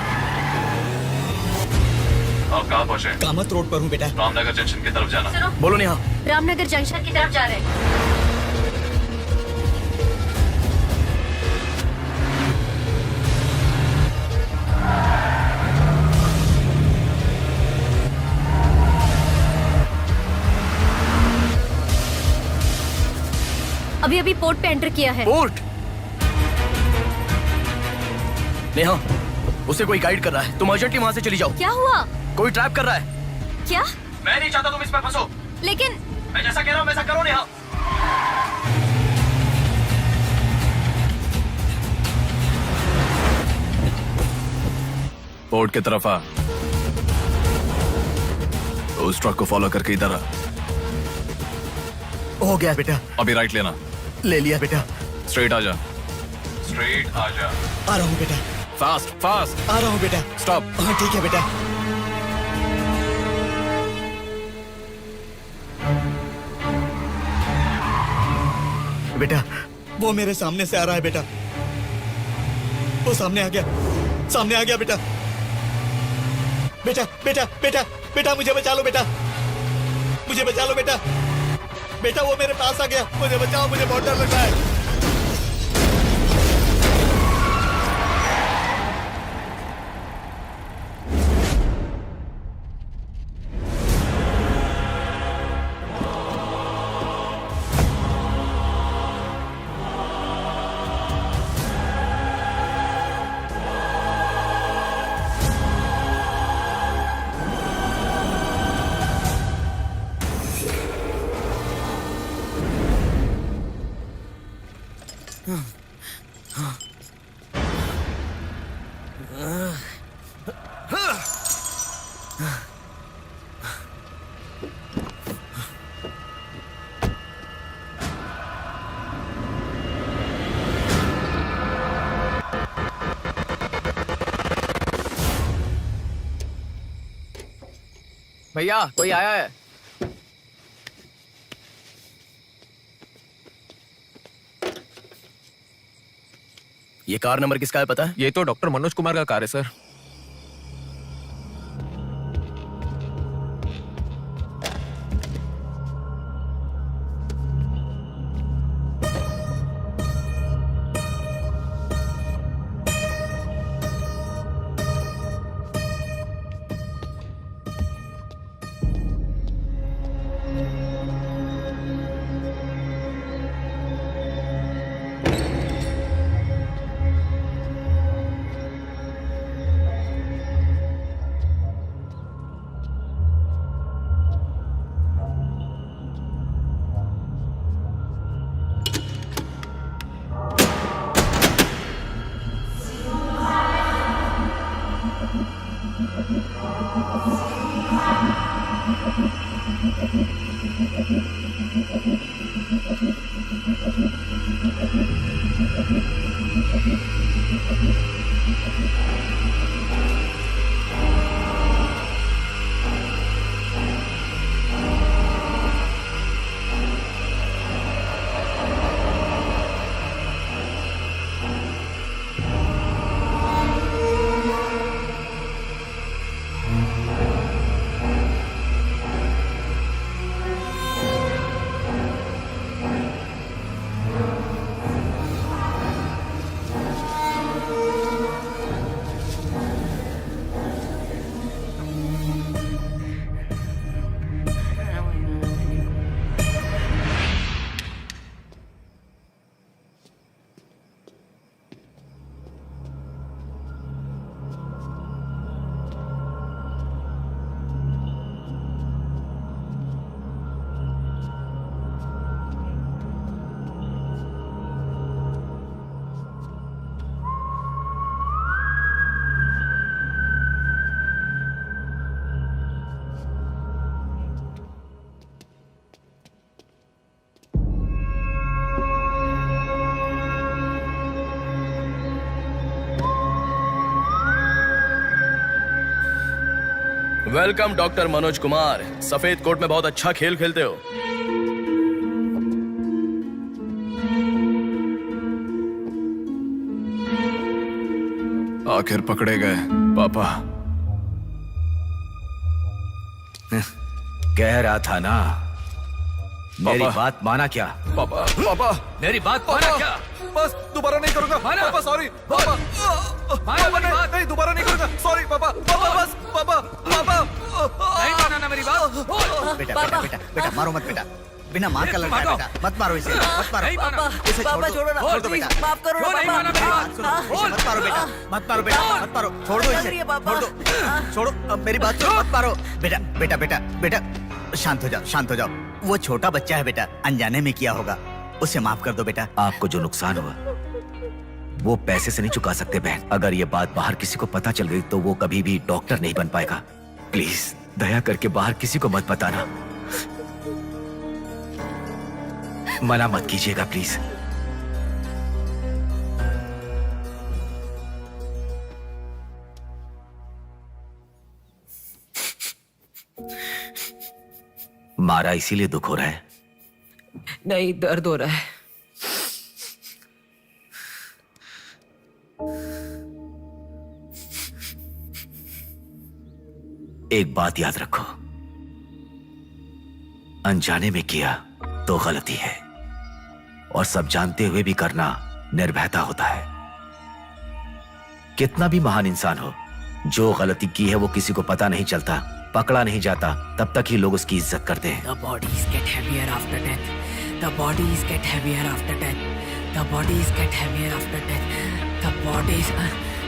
आप कहाँ पहुँचे? कामत रोड पर हूँ बेटा। रामनगर जंक्शन की तरफ जाना। सुनो, बोलो नेहा। रामनगर जंक्शन की तरफ जा रहे हैं। अभी पोर्ट पे एंटर किया है। पोर्ट? नेहा, उसे कोई गाइड कर रहा है। तुम अर्जेंटली वहां से चली जाओ। क्या हुआ? कोई ट्रैप कर रहा है। क्या? मैं नहीं चाहता तुम इस पर फंसो। लेकिन मैं जैसा कह रहा हूं वैसा करो नेहा। पोर्ट की तरफ आ। उस ट्रक को फॉलो करके इधर आ। हो गया बेटा। अभी राइट लेना। ले लिया बेटा। स्ट्रेट आ जा। स्ट्रेट आ जा। आ रहा हूँ बेटा। Fast fast. आ रहा हूँ बेटा। स्टॉप। हाँ ठीक है बेटा। बेटा, वो मेरे सामने से आ रहा है बेटा। वो सामने आ गया, सामने आ गया बेटा। बेटा बेटा बेटा बेटा, मुझे बचा लो बेटा, मुझे बचा लो बेटा। बेटा वो मेरे पास आ गया, मुझे बचाओ, मुझे बहुत डर लग रहा है। भैया कोई आया है। ये कार नंबर किसका है पता है? ये तो डॉक्टर मनोज कुमार का कार है sir. Welcome doctor Manoj Kumar. सफेद कोट में बहुत अच्छा खेल खेलते हो। आखिर पकड़े गए पापा। कह रहा था ना, मेरी बात माना क्या? पापा पापा मेरी बात माना क्या? बस दोबारा नहीं करूंगा पापा, सॉरी पापा। पापा नहीं दोबारा नहीं करूंगा, सॉरी पापा। पापा बस पापा पापा नहीं माना ना मेरी बात। बेटा बेटा बेटा बेटा मारो मत बेटा, बिना मार का लड़का है बेटा, मत मारो इसे, मत मारो। इसे छोड़ दो, छोड़ दो बेटा, माफ करो ना पापा। इसे मत मारो बेटा, मत मारो बेटा, मत मारो, छोड़ दो इसे, छोड़ दो, छोड़ो, अब मेरी बात सुनो, मत मारो। बेटा बेटा बेटा बेटा शांत हो जाओ, शांत हो जाओ। वो छोटा बच्चा है बेटा, अनजाने में किया होगा, उसे माफ कर दो बेटा। आपको जो नुकसान हुआ वो पैसे से नहीं चुका सकते बहन। अगर ये बात बाहर किसी को पता चल गई तो वो कभी भी डॉक्टर नहीं बन पाएगा। प्लीज दया करके बाहर किसी को मत बताना, मना मत कीजिएगा प्लीज। मारा इसीलिए दुख हो रहा है? नहीं, दर्द हो रहा है। एक बात याद रखो, अनजाने में किया तो गलती है, और सब जानते हुए भी करना निर्भयता होता है। कितना भी महान इंसान हो, जो गलती की है वो किसी को पता नहीं चलता, पकड़ा नहीं जाता, तब तक ही लोग उसकी इज्जत करते हैं। The bodies get heavier after death. The bodies get heavier after death. The bodies get heavier after death.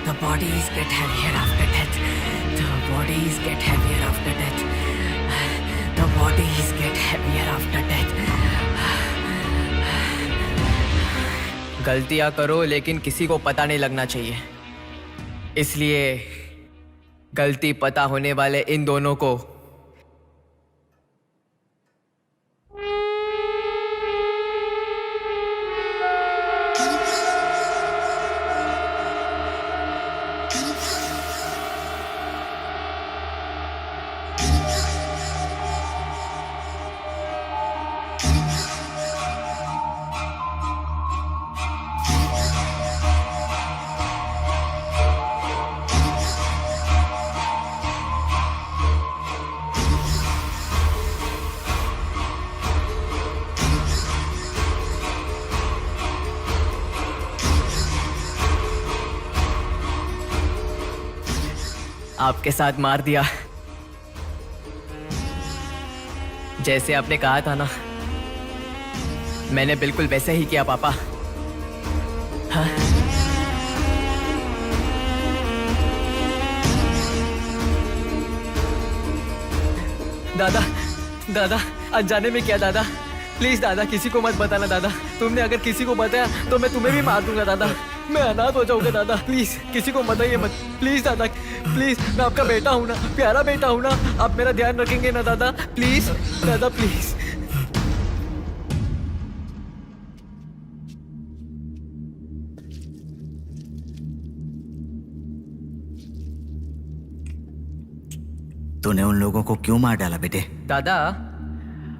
The bodies get heavier after death. The bodies get heavier after death. The bodies get heavier after death. गलतियां करो लेकिन किसी को पता नहीं लगना चाहिए, इसलिए गलती पता होने वाले इन दोनों को आपके साथ मार दिया, जैसे आपने कहा था ना, मैंने बिल्कुल वैसे ही किया पापा। हाँ? दादा अनजाने में किया दादा, प्लीज दादा किसी को मत बताना दादा, तुमने अगर किसी को बताया तो मैं तुम्हें भी मार दूंगा दादा, मैं अनाथ हो जाऊंगा दादा, प्लीज किसी को बताइए मत, प्लीज दादा प्लीज, मैं आपका बेटा हूं ना, प्यारा बेटा हूं ना, आप मेरा ध्यान रखेंगे ना दादा, प्लीज दादा प्लीज। तूने उन लोगों को क्यों मार डाला बेटे? दादा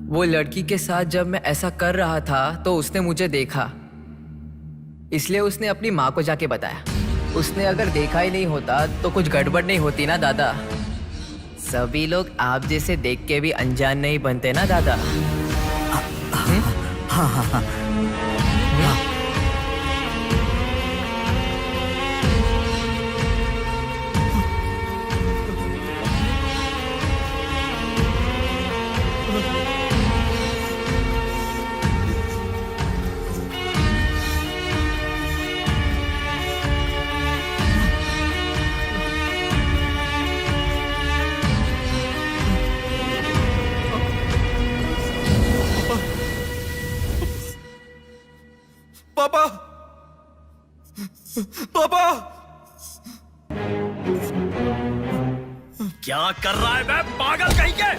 वो लड़की के साथ जब मैं ऐसा कर रहा था तो उसने मुझे देखा, इसलिए उसने अपनी माँ को जाके बताया। उसने अगर देखा ही नहीं होता तो कुछ गड़बड़ नहीं होती ना दादा। सभी लोग आप जैसे देख के भी अनजान नहीं बनते ना दादा। हाँ। पापा, पापा, क्या कर रहा है मैं पागल कहीं के?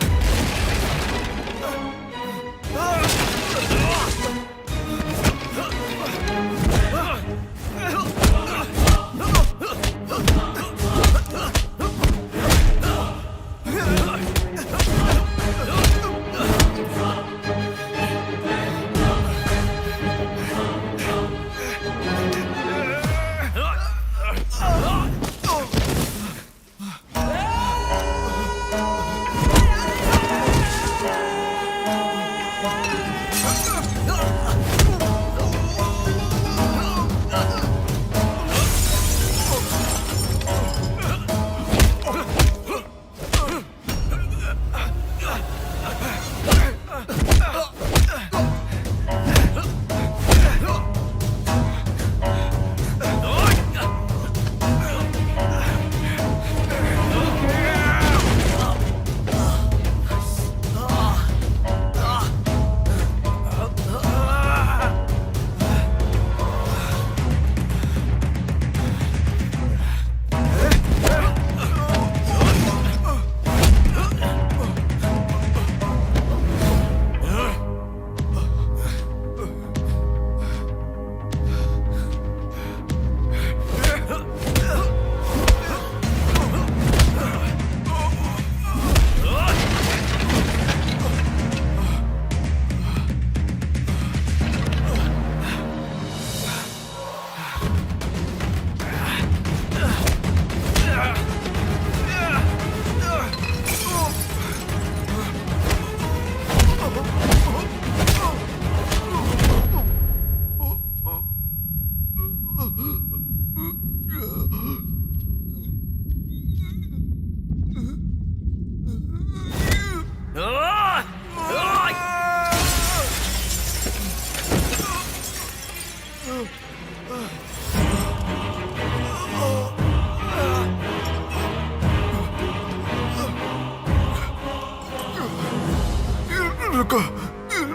रुको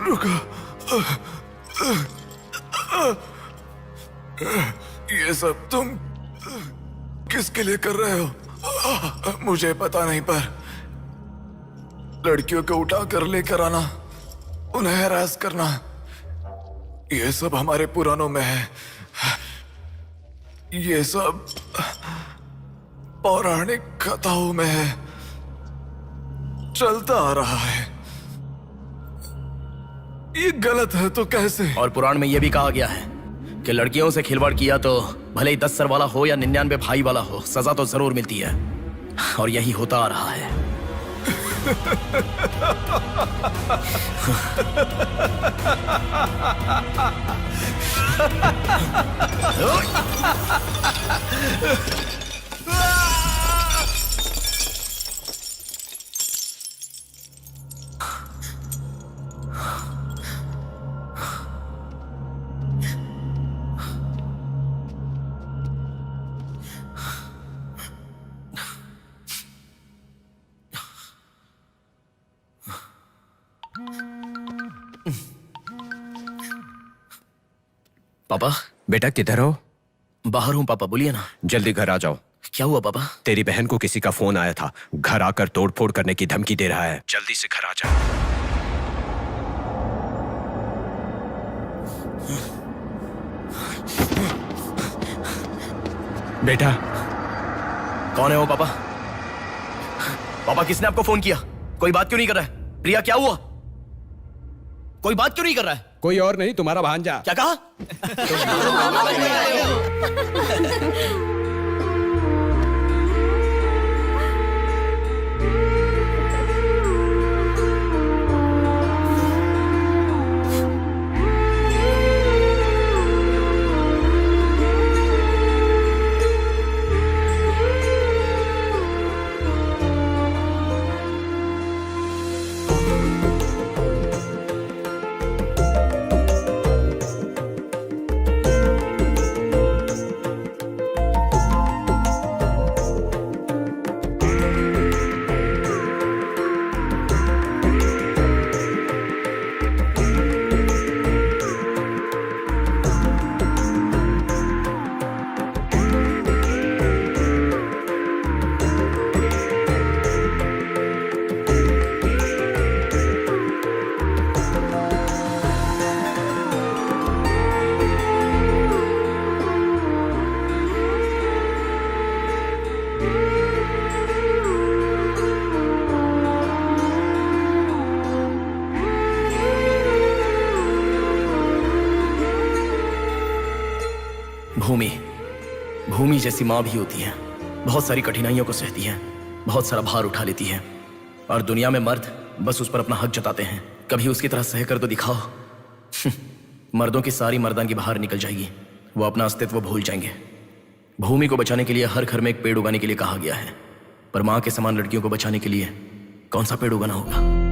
रुको, ये सब तुम किसके लिए कर रहे हो? मुझे पता नहीं, पर लड़कियों को उठा कर लेकर आना, उन्हें हैरास करना, ये सब हमारे पुराणों में है। ये सब पौराणिक कथाओं में है, चलता आ रहा है। ये गलत है तो कैसे? और पुराण में यह भी कहा गया है कि लड़कियों से खिलवाड़ किया तो भले ही 10 सर वाला हो या 99 भाई वाला हो, सजा तो जरूर मिलती है। और यही होता आ रहा है। पापा। बेटा किधर हो? बाहर हूँ पापा, बोलिए ना। जल्दी घर आ जाओ। क्या हुआ पापा? तेरी बहन को किसी का फोन आया था, घर आकर तोड़फोड़ करने की धमकी दे रहा है। जल्दी से घर आ जा। बेटा। कौन है वो पापा? पापा किसने आपको फोन किया? कोई बात क्यों नहीं कर रहा है? प्रिया क्या हुआ? कोई बात क्यों नहीं कर रहा है? कोई और नहीं, तुम्हारा भांजा। क्या कहा? भूमि जैसी माँ भी होती है, बहुत सारी कठिनाइयों को सहती है, बहुत सारा भार उठा लेती है। और दुनिया में मर्द बस उस पर अपना हक जताते हैं। कभी उसकी तरह सह कर तो दिखाओ। मर्दों की सारी मर्दांगी बाहर निकल जाएगी, वो अपना अस्तित्व भूल जाएंगे। भूमि को बचाने के लिए हर घर में एक पेड़ उगाने के लिए कहा गया है, पर माँ के समान लड़कियों को बचाने के लिए कौन सा पेड़ उगाना होगा?